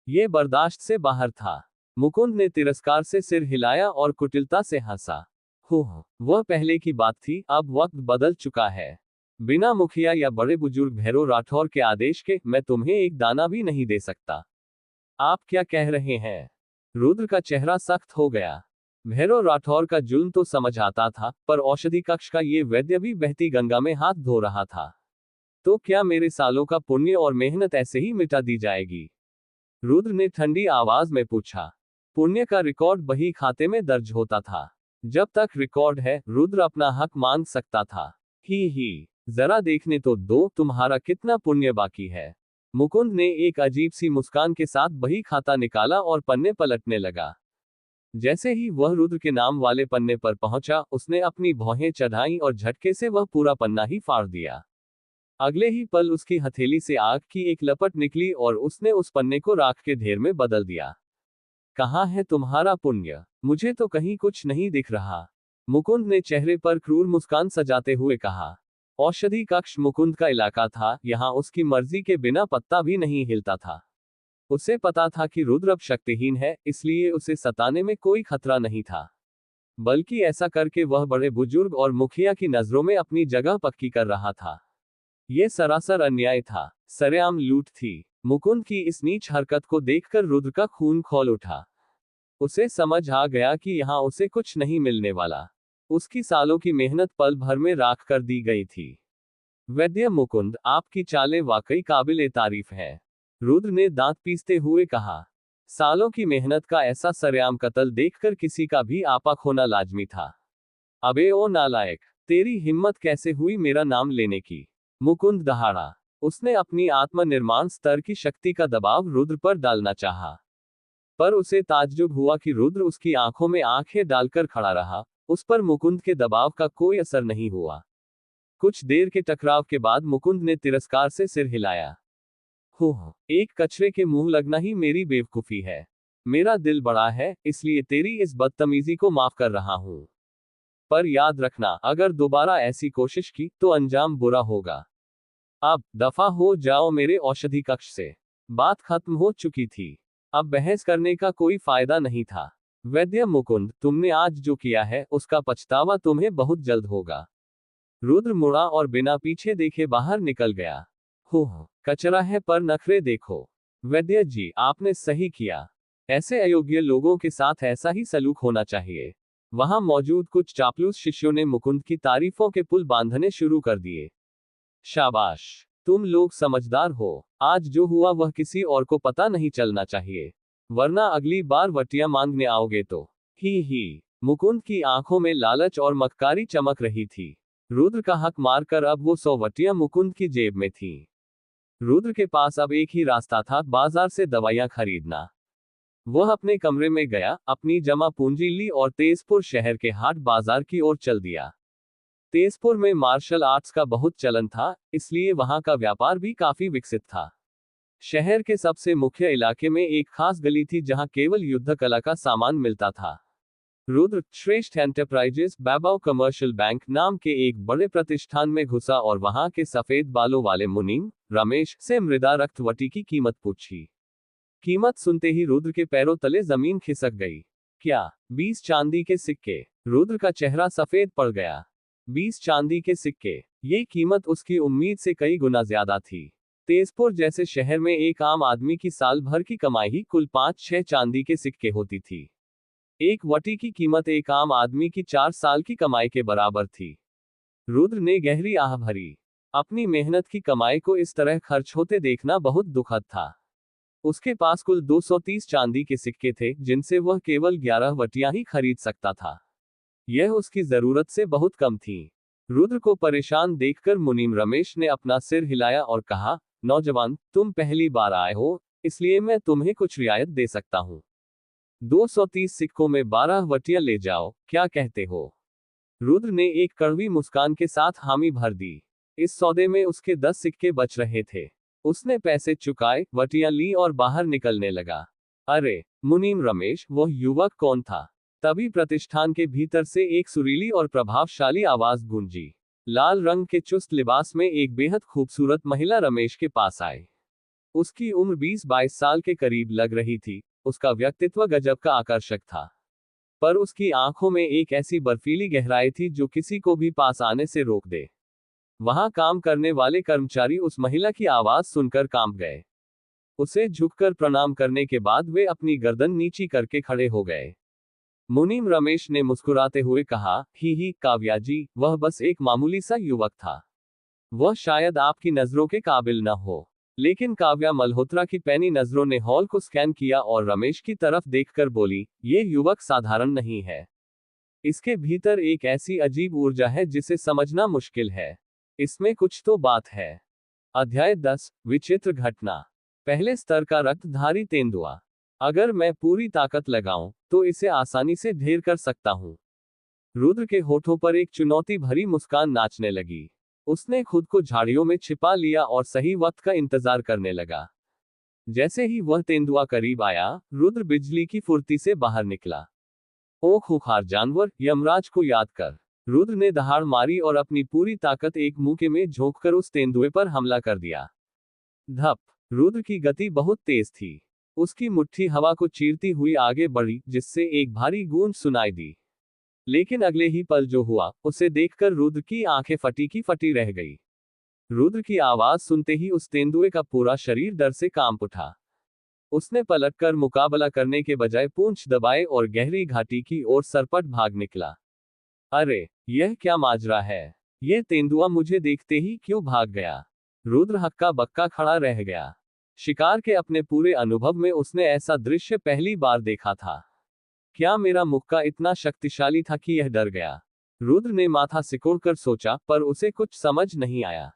ये बर्दाश्त से बाहर था। मुकुंद ने तिरस्कार से सिर हिलाया और कुटिलता से हंसा। वह पहले की बात थी, अब वक्त बदल चुका है। बिना मुखिया या बड़े बुजुर्ग भैरव राठौर के आदेश के मैं तुम्हें एक दाना भी नहीं दे सकता। आप क्या कह रहे हैं? रुद्र का चेहरा सख्त हो गया। भैरव राठौर का जुल्म तो समझ आता था, पर औषधि कक्ष का ये वैद्य भी बहती गंगा में हाथ धो रहा था। तो क्या मेरे सालों का पुण्य और मेहनत ऐसे ही मिटा दी जाएगी? रुद्र ने ठंडी आवाज में पूछा। पुण्य का रिकॉर्ड बही खाते में दर्ज होता था। जब तक रिकॉर्ड है, रुद्र अपना हक मांग सकता था। ही, जरा देखने तो दो, तुम्हारा कितना पुण्य बाकी है। मुकुंद ने एक अजीब सी मुस्कान के साथ बही खाता निकाला और पन्ने पलटने लगा। जैसे ही वह रुद्र के नाम वाले पन्ने पर पहुंचा, उसने अपनी भौहें चढ़ाई और झटके से वह पूरा पन्ना ही फाड़ दिया। अगले ही पल उसकी हथेली से आग की एक लपट निकली और उसने उस पन्ने को राख के ढेर में बदल दिया। कहाँ है तुम्हारा पुण्य? मुझे तो कहीं कुछ नहीं दिख रहा। मुकुंद ने चेहरे पर क्रूर मुस्कान सजाते हुए कहा। औषधि कक्ष मुकुंद का इलाका था, यहाँ उसकी मर्जी के बिना पत्ता भी नहीं हिलता था। उसे पता था कि रुद्र अब शक्तिहीन है, इसलिए उसे सताने में कोई खतरा नहीं था। बल्कि ऐसा करके वह बड़े बुजुर्ग और मुखिया की नजरों में अपनी जगह पक्की कर रहा था। यह सरासर अन्याय था, सरेआम लूट थी। मुकुंद की इस नीच हरकत को देखकर रुद्र का खून खौल उठा। उसे समझ आ गया कि यहाँ उसे कुछ नहीं मिलने वाला। उसकी सालों की मेहनत पल भर में राख कर दी गई थी। वैद्य मुकुंद, आपकी चालें वाकई काबिले तारीफ है, रुद्र ने दांत पीसते हुए कहा। सालों की मेहनत का ऐसा सरेआम कत्ल देखकर किसी का भी आपा खोना लाजमी था। अबे ओ नालायक, तेरी हिम्मत कैसे हुई मेरा नाम लेने की? मुकुंद दहाड़ा। उसने अपनी आत्मनिर्माण स्तर की शक्ति का दबाव रुद्र पर डालना चाहा, पर उसे ताज्जुब हुआ कि रुद्र उसकी आंखों में आंखें डालकर खड़ा रहा। उस पर मुकुंद के दबाव का कोई असर नहीं हुआ। कुछ देर के टकराव के बाद मुकुंद ने तिरस्कार से सिर हिलाया। हो, एक कचरे के मुंह लगना ही मेरी बेवकूफी है। मेरा दिल बड़ा है, इसलिए तेरी इस बदतमीजी को माफ कर रहा हूं। पर याद रखना, अगर दोबारा ऐसी कोशिश की तो अंजाम बुरा होगा। अब दफा हो जाओ मेरे औषधि कक्ष से। बात खत्म हो चुकी थी। अब बहस करने का कोई फायदा नहीं था। वैद्य मुकुंद, तुमने आज जो किया है उसका पछतावा तुम्हें बहुत जल्द होगा। रुद्र मुड़ा और बिना पीछे देखे बाहर निकल गया। हो, कचरा है पर नखरे देखो। वैद्य जी, आपने सही किया। ऐसे अयोग्य लोगों के साथ ऐसा ही सलूक होना चाहिए। वहां मौजूद कुछ चापलूस शिष्यों ने मुकुंद की तारीफों के पुल बांधने शुरू कर दिए। शाबाश, तुम लोग समझदार हो। आज जो हुआ वह किसी और को पता नहीं चलना चाहिए, वरना अगली बार वटिया मांगने आओगे तो। ही। मुकुंद की आंखों में लालच और मक्कारी चमक रही थी। रुद्र का हक मारकर अब वो 100 वटियां मुकुंद की जेब में थी। रुद्र के पास अब एक ही रास्ता था, बाजार से दवाइयां खरीदना। वह अपने कमरे में गया, अपनी जमा पूंजी ली और तेजपुर शहर के हाट बाजार की ओर चल दिया। तेजपुर में मार्शल आर्ट्स का बहुत चलन था, इसलिए वहां का व्यापार भी काफी विकसित था। शहर के सबसे मुख्य इलाके में एक खास गली थी जहां केवल युद्ध कला का सामान मिलता था। रुद्र श्रेष्ठ एंटरप्राइजेस बैबाओ कमर्शियल बैंक नाम के एक बड़े प्रतिष्ठान में घुसा और वहां के सफेद बालों वाले मुनीम रमेश से मृदा रक्तवटी की कीमत पूछी। कीमत सुनते ही रुद्र के पैरों तले जमीन खिसक गई। क्या? 20 चांदी के सिक्के? रुद्र का चेहरा सफेद पड़ गया। 20 चांदी के सिक्के? ये कीमत उसकी उम्मीद से कई गुना ज्यादा थी। तेजपुर जैसे शहर में एक आम आदमी की साल भर की कमाई ही कुल 5-6 चांदी के सिक्के होती थी। एक वटी की कीमत एक आम आदमी की 4 साल की कमाई के बराबर थी। रुद्र ने गहरी आह भरी। अपनी मेहनत की कमाई को इस तरह खर्च होते देखना बहुत दुखद था। उसके पास कुल 230 चांदी के सिक्के थे, जिनसे वह केवल 11 वटियां ही खरीद सकता था। यह उसकी जरूरत से बहुत कम थी। रुद्र को परेशान देखकर मुनीम रमेश ने अपना सिर हिलाया और कहा, नौजवान, तुम पहली बार आए हो, इसलिए मैं तुम्हें कुछ रियायत दे सकता हूं। 230 सिक्कों में 12 वटियां ले जाओ, क्या कहते हो? रुद्र ने एक कड़वी मुस्कान के साथ हामी भर दी। इस सौदे में उसके 10 सिक्के बच रहे थे। उसने पैसे चुकाए, वटियां ली और बाहर निकलने लगा। अरे, मुनीम रमेश, वह युवक कौन था? तभी प्रतिष्ठान के भीतर से एक सुरीली और प्रभावशाली आवाज गूंजी। लाल रंग के चुस्त लिबास में एक बेहद खूबसूरत महिला रमेश के पास आई। उसकी उम्र 20-22 साल के करीब लग रही थी। उसका व्यक्तित्व गजब का आकर्षक था, पर उसकी आंखों में एक ऐसी बर्फीली गहराई थी जो किसी को भी पास आने से रोक दे। वहां काम करने वाले कर्मचारी उस महिला की आवाज सुनकर कांप गए। उसे झुककर प्रणाम करने के बाद वे अपनी गर्दन नीची करके खड़े हो गए। मुनीम रमेश ने मुस्कुराते हुए कहा, ही काव्या जी, वह बस एक मामूली सा युवक था। वह शायद आपकी नजरों के काबिल न हो। लेकिन काव्या मल्होत्रा की पैनी नजरों ने हॉल को स्कैन किया और रमेश की तरफ देखकर बोली, ये युवक साधारण नहीं है। इसके भीतर एक ऐसी अजीब ऊर्जा है जिसे समझना मुश्किल है। इसमें कुछ तो बात है। अध्याय 10 विचित्र घटना। पहले स्तर का रक्तधारी तेंदुआ। अगर मैं पूरी ताकत लगाऊं तो इसे आसानी से ढेर कर सकता हूं। रुद्र के होठों पर एक चुनौती भरी मुस्कान नाचने लगी। उसने खुद को झाड़ियों में छिपा लिया और सही वक्त का इंतजार करने लगा। जैसे ही वह तेंदुआ करीब आया, रुद्र बिजली की फुर्ती से बाहर निकला। ओ खूंखार जानवर, यमराज को याद कर। रुद्र ने दहाड़ मारी और अपनी पूरी ताकत एक मुक्के में झोंककर उस तेंदुए पर हमला कर दिया। धप। रुद्र की गति बहुत तेज थी। उसकी मुट्ठी हवा को चीरती हुई आगे बढ़ी, जिससे एक भारी गूंज सुनाई दी। लेकिन अगले ही पल जो हुआ, उसे देखकर रुद्र की आंखें फटी की फटी रह गई। रुद्र की आवाज सुनते ही उस तेंदुए का पूरा शरीर डर से कांप उठा। उसने पलटकर मुकाबला करने के बजाय पूंछ दबाए और गहरी घाटी की ओर सरपट भाग निकला। अरे, यह क्या माजरा है? यह तेंदुआ मुझे देखते ही क्यों भाग गया? रुद्र हक्का बक्का खड़ा रह गया। शिकार के अपने पूरे अनुभव में उसने ऐसा दृश्य पहली बार देखा था। क्या मेरा मुक्का इतना शक्तिशाली था कि यह डर गया? रुद्र ने माथा सिकोड़कर सोचा, पर उसे कुछ समझ नहीं आया।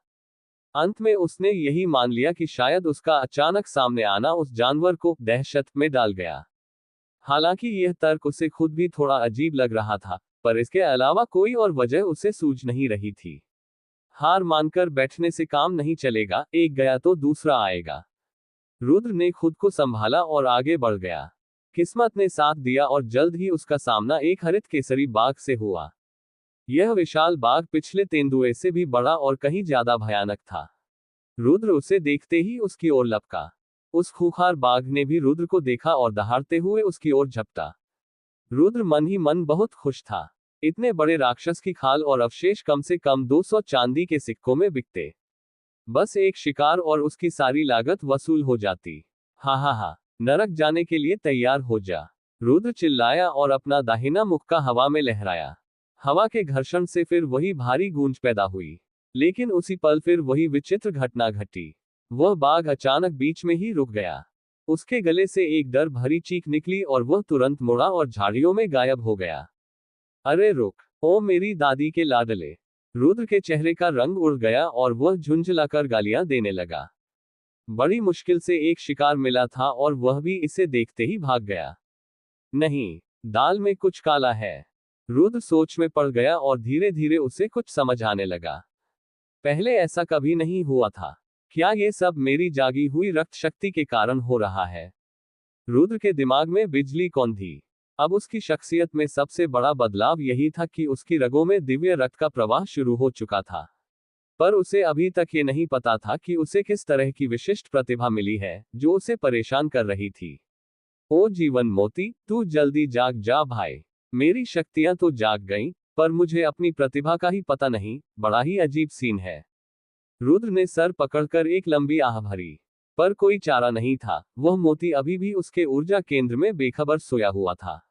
अंत में उसने यही मान लिया कि शायद उसका अचानक सामने आना उस जानवर को दहशत में डाल गया। हालांकि यह तर्क उसे खुद भी थोड़ा अजीब लग रहा था, पर इसके अलावा कोई और वजह उसे सूझ नहीं रही थी। हार मानकर बैठने से काम नहीं चलेगा, एक गया तो दूसरा आएगा। रुद्र ने खुद को संभाला और आगे बढ़ गया। किस्मत ने साथ दिया और जल्द ही उसका सामना एक हरित केसरी बाघ से हुआ। यह विशाल बाघ पिछले तेंदुए से भी बड़ा और कहीं ज्यादा भयानक था। रुद्र उसे देखते ही उसकी ओर लपका। उस खूंखार बाघ ने भी रुद्र को देखा और दहाड़ते हुए उसकी ओर झपटा। रुद्र मन ही मन बहुत खुश था। इतने बड़े राक्षस की खाल और अवशेष कम से कम 200 चांदी के सिक्कों में बिकते। बस एक शिकार और उसकी सारी लागत वसूल हो जाती। हा हा हा, नरक जाने के लिए तैयार हो जा। रुद्र चिल्लाया और अपना दाहिना मुक्का हवा में लहराया। हवा के घर्षण से फिर वही भारी गूंज पैदा हुई। लेकिन उसी पल फिर वही विचित्र घटना घटी। वह बाघ अचानक बीच में ही रुक गया। उसके गले से एक डर भरी चीख निकली और वह तुरंत मुड़ा और झाड़ियों में गायब हो गया। अरे रुक, ओ मेरी दादी के लाडले। रुद्र के चेहरे का रंग उड़ गया और वह झुंझलाकर गालियां देने लगा। बड़ी मुश्किल से एक शिकार मिला था और वह भी इसे देखते ही भाग गया। नहीं, दाल में कुछ काला है। रुद्र सोच में पड़ गया और धीरे धीरे उसे कुछ समझ आने लगा। पहले ऐसा कभी नहीं हुआ था। क्या ये सब मेरी जागी हुई रक्त शक्ति के कारण हो रहा है? रुद्र के दिमाग में बिजली कौंधी। अब उसकी शख्सियत में सबसे बड़ा बदलाव यही था कि उसकी रगों में दिव्य रक्त का प्रवाह शुरू हो चुका था। पर उसे अभी तक ये नहीं पता था कि उसे किस तरह की विशिष्ट प्रतिभा मिली है, जो उसे परेशान कर रही थी। ओ जीवन मोती, तू जल्दी जाग जा भाई। मेरी शक्तियां तो जाग गईं, पर मुझे अपनी प्रतिभा का ही पता नहीं। बड़ा ही अजीब सीन है। रुद्र ने सर पकड़कर एक लंबी आह भरी। पर कोई चारा नहीं था, वह मोती अभी भी उसके ऊर्जा केंद्र में बेखबर सोया हुआ था।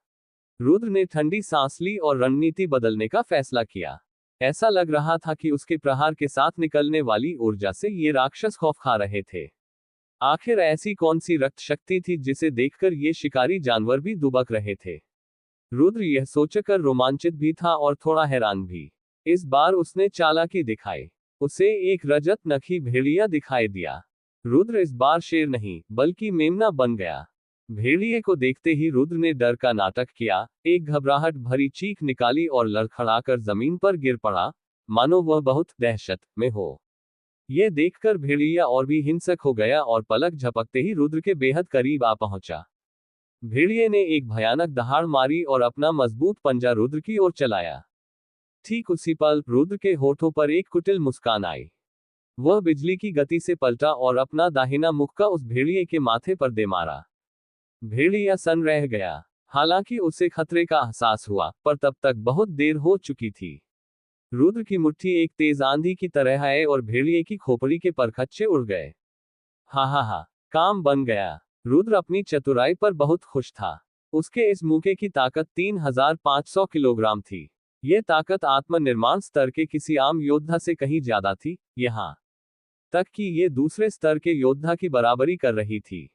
रुद्र ने ठंडी सांस ली और रणनीति बदलने का फैसला किया। ऐसा लग रहा था कि उसके प्रहार के साथ निकलने वाली ऊर्जा से ये राक्षस खौफ खा रहे थे। आखिर ऐसी कौन सी रक्त शक्ति थी जिसे देखकर ये शिकारी जानवर भी दुबक रहे थे? रुद्र यह सोचकर रोमांचित भी था और थोड़ा हैरान भी। इस बार उसने चालाकी दिखाई। उसे एक रजत नखी भेड़िया दिखाई दिया। रुद्र इस बार शेर नहीं, बल्कि मेमना बन गया। भेड़िए को देखते ही रुद्र ने डर का नाटक किया, एक घबराहट भरी चीख निकाली और लड़खड़ाकर जमीन पर गिर पड़ा, मानो वह बहुत दहशत में हो। यह देखकर भेड़िया और भी हिंसक हो गया और पलक झपकते ही रुद्र के बेहद करीब आ पहुंचा। भेड़िए ने एक भयानक दहाड़ मारी और अपना मजबूत पंजा रुद्र की ओर चलाया। ठीक उसी पल रुद्र के होठों पर एक कुटिल मुस्कान आई। वह बिजली की गति से पलटा और अपना दाहिना मुक्का उस भेड़िए के माथे पर दे मारा। भेड़िया सन रह गया। हालांकि उसे खतरे का एहसास हुआ, पर तब तक बहुत देर हो चुकी थी। रुद्र की मुट्ठी एक तेज आंधी की तरह आई और भेड़िए की खोपड़ी के परखच्चे उड़ गए। हा हा हा, काम बन गया। रुद्र अपनी चतुराई पर बहुत खुश था। उसके इस मुक्के की ताकत 3500 किलोग्राम थी। यह ताकत आत्मनिर्माण स्तर के किसी आम योद्धा से कहीं ज्यादा थी, यहां तक कि ये दूसरे स्तर के योद्धा की बराबरी कर रही थी।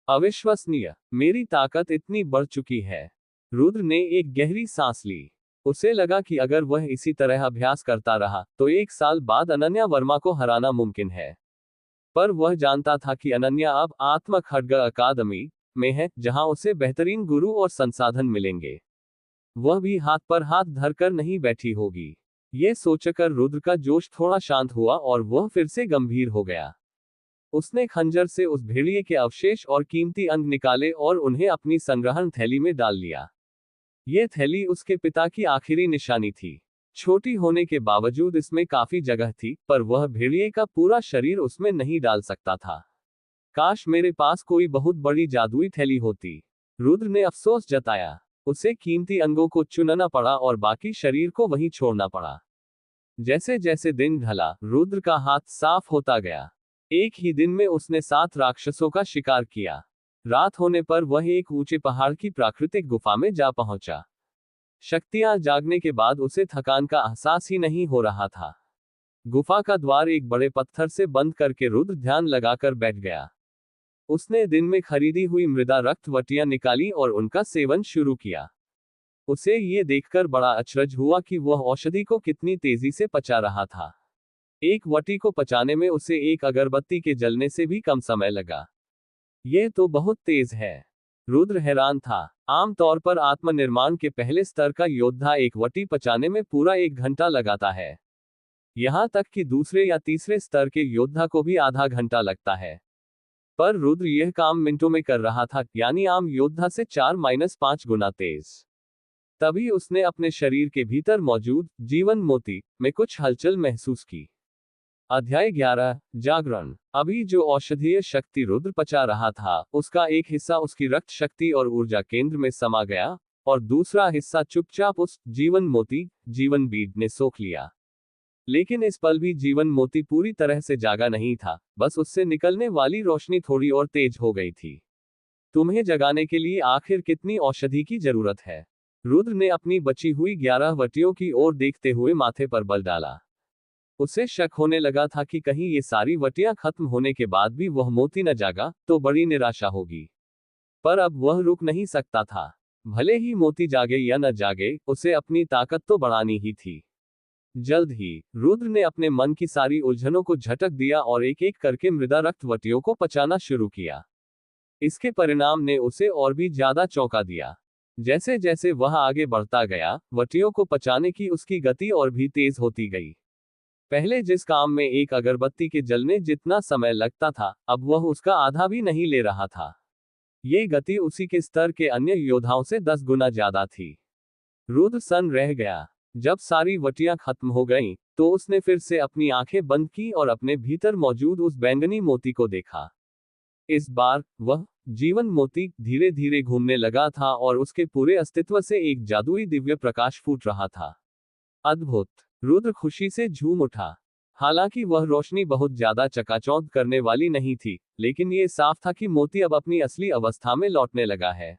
अविश्वसनीय, मेरी ताकत इतनी बढ़ चुकी है। रुद्र ने एक गहरी सांस ली। उसे लगा कि अगर वह इसी तरह अभ्यास करता रहा, तो 1 साल बाद अनन्या वर्मा को हराना मुमकिन है। पर वह जानता था कि अनन्या अब आत्मा खड्ग अकादमी में है, जहां उसे बेहतरीन गुरु और संसाधन मिलेंगे। वह भी हाथ पर हाथ धरकर नहीं बैठी होगी। ये सोचकर रुद्र का जोश थोड़ा शांत हुआ और वह फिर से गंभीर हो गया। उसने खंजर से उस भेड़िए के अवशेष और कीमती अंग निकाले और उन्हें अपनी संग्रहण थैली में डाल लिया। ये थैली उसके पिता की आखिरी निशानी थी। छोटी होने के बावजूद इसमें काफी जगह थी, पर वह भेड़िए का पूरा शरीर उसमें नहीं डाल सकता था। काश मेरे पास कोई बहुत बड़ी जादुई थैली होती, रुद्र ने अफसोस जताया। उसे कीमती अंगों को चुनना पड़ा और बाकी शरीर को वहीं छोड़ना पड़ा। जैसे जैसे दिन ढला, रुद्र का हाथ साफ होता गया। एक ही दिन में उसने 7 राक्षसों का शिकार किया। रात होने पर वह एक ऊंचे पहाड़ की प्राकृतिक गुफा में जा पहुंचा। शक्तियां जागने के बाद उसे थकान का एहसास ही नहीं हो रहा था। गुफा का द्वार एक बड़े पत्थर से बंद करके रुद्र ध्यान लगाकर बैठ गया। उसने दिन में खरीदी हुई मृदा रक्तवटियां निकाली और उनका सेवन शुरू किया। उसे ये देखकर बड़ा अचरज हुआ कि वह औषधि को कितनी तेजी से पचा रहा था। एक वटी को पचाने में उसे एक अगरबत्ती के जलने से भी कम समय लगा। यह तो बहुत तेज है, रुद्र हैरान था। आमतौर पर आत्मनिर्माण के पहले स्तर का योद्धा एक वटी पचाने में पूरा 1 घंटा लगाता है। यहां तक कि दूसरे या तीसरे स्तर के योद्धा को भी आधा घंटा लगता है। पर रुद्र यह काम मिनटों में कर रहा था, यानी आम योद्धा से 4-5 गुना तेज। तभी उसने अपने शरीर के भीतर मौजूद जीवन मोती में कुछ हलचल महसूस की। अध्याय 11 जागरण। अभी जो औषधीय शक्ति रुद्र पचा रहा था, उसका एक हिस्सा उसकी रक्त शक्ति और ऊर्जा केंद्र में समा गया और दूसरा हिस्सा चुपचाप उस जीवन मोती जीवन बीज ने सोख लिया। लेकिन इस पल भी जीवन मोती पूरी तरह से जागा नहीं था, बस उससे निकलने वाली रोशनी थोड़ी और तेज हो गई थी। तुम्हें जगाने के लिए आखिर कितनी औषधि की जरूरत है? रुद्र ने अपनी बची हुई 11 वटियों की ओर देखते हुए माथे पर बल डाला। उसे शक होने लगा था कि कहीं ये सारी वटियां खत्म होने के बाद भी वह मोती न जागा तो बड़ी निराशा होगी। पर अब वह रुक नहीं सकता था। भले ही मोती जागे या न जागे, उसे अपनी ताकत तो बढ़ानी ही थी। जल्द ही रुद्र ने अपने मन की सारी उलझनों को झटक दिया और एक एक करके मृदा रक्तवटियों को पचाना शुरू किया। इसके परिणाम ने उसे और भी ज्यादा चौंका दिया। जैसे जैसे वह आगे बढ़ता गया, वटियों को पचाने की उसकी गति और भी तेज होती गई। पहले जिस काम में एक अगरबत्ती के जलने जितना समय लगता था, अब वह उसका आधा भी नहीं ले रहा था। ये गति उसी के स्तर के अन्य योद्धाओं से 10 गुना ज्यादा थी। रुद्र सन्न रह गया। जब सारी वटियां खत्म हो गईं, तो उसने फिर से अपनी आंखें बंद की और अपने भीतर मौजूद उस बैंगनी मोती को देखा। इस बार वह जीवन मोती धीरे धीरे घूमने लगा था और उसके पूरे अस्तित्व से एक जादुई दिव्य प्रकाश फूट रहा था। अद्भुत! रुद्र खुशी से झूम उठा। हालांकि वह रोशनी बहुत ज्यादा चकाचौंध करने वाली नहीं थी, लेकिन ये साफ था कि मोती अब अपनी असली अवस्था में लौटने लगा है।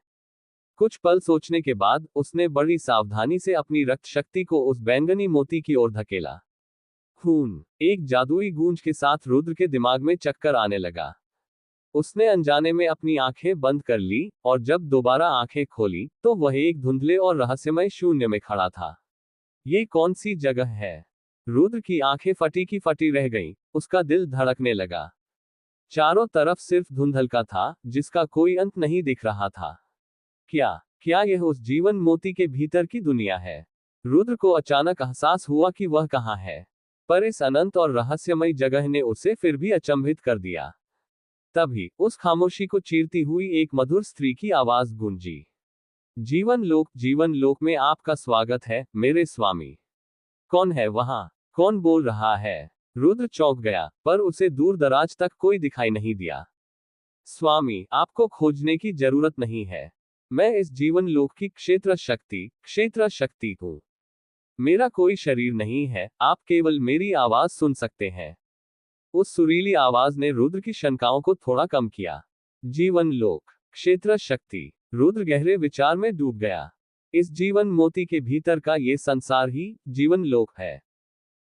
कुछ पल सोचने के बाद उसने बड़ी सावधानी से अपनी रक्त शक्ति को उस बैंगनी मोती की ओर धकेला। खून! एक जादुई गूंज के साथ रुद्र के दिमाग में चक्कर आने लगा। उसने अनजाने में अपनी आंखें बंद कर ली और जब दोबारा आंखें खोली, तो वह एक धुंधले और रहस्यमय शून्य में खड़ा था। ये कौन सी जगह है? रुद्र की आंखें फटी की फटी रह गईं, उसका दिल धड़कने लगा। चारों तरफ सिर्फ धुंधलका था, जिसका कोई अंत नहीं दिख रहा था। क्या यह उस जीवन मोती के भीतर की दुनिया है? रुद्र को अचानक एहसास हुआ कि वह कहाँ है। पर इस अनंत और रहस्यमय जगह ने उसे फिर भी अचंभित कर दिया। तभी उस खामोशी को चीरती हुई एक मधुर स्त्री की आवाज गूंजी। जीवन लोक में आपका स्वागत है, मेरे स्वामी। कौन है वहां? कौन बोल रहा है? रुद्र चौंक गया, पर उसे दूर दराज तक कोई दिखाई नहीं दिया। स्वामी, आपको खोजने की जरूरत नहीं है। मैं इस जीवन लोक की क्षेत्र शक्ति हूँ। मेरा कोई शरीर नहीं है, आप केवल मेरी आवाज सुन सकते हैं। उस सुरीली आवाज ने रुद्र की शंकाओं को थोड़ा कम किया। जीवन लोक, क्षेत्र शक्ति। रुद्र गहरे विचार में डूब गया। इस जीवन मोती के भीतर का ये संसार ही जीवन लोक है।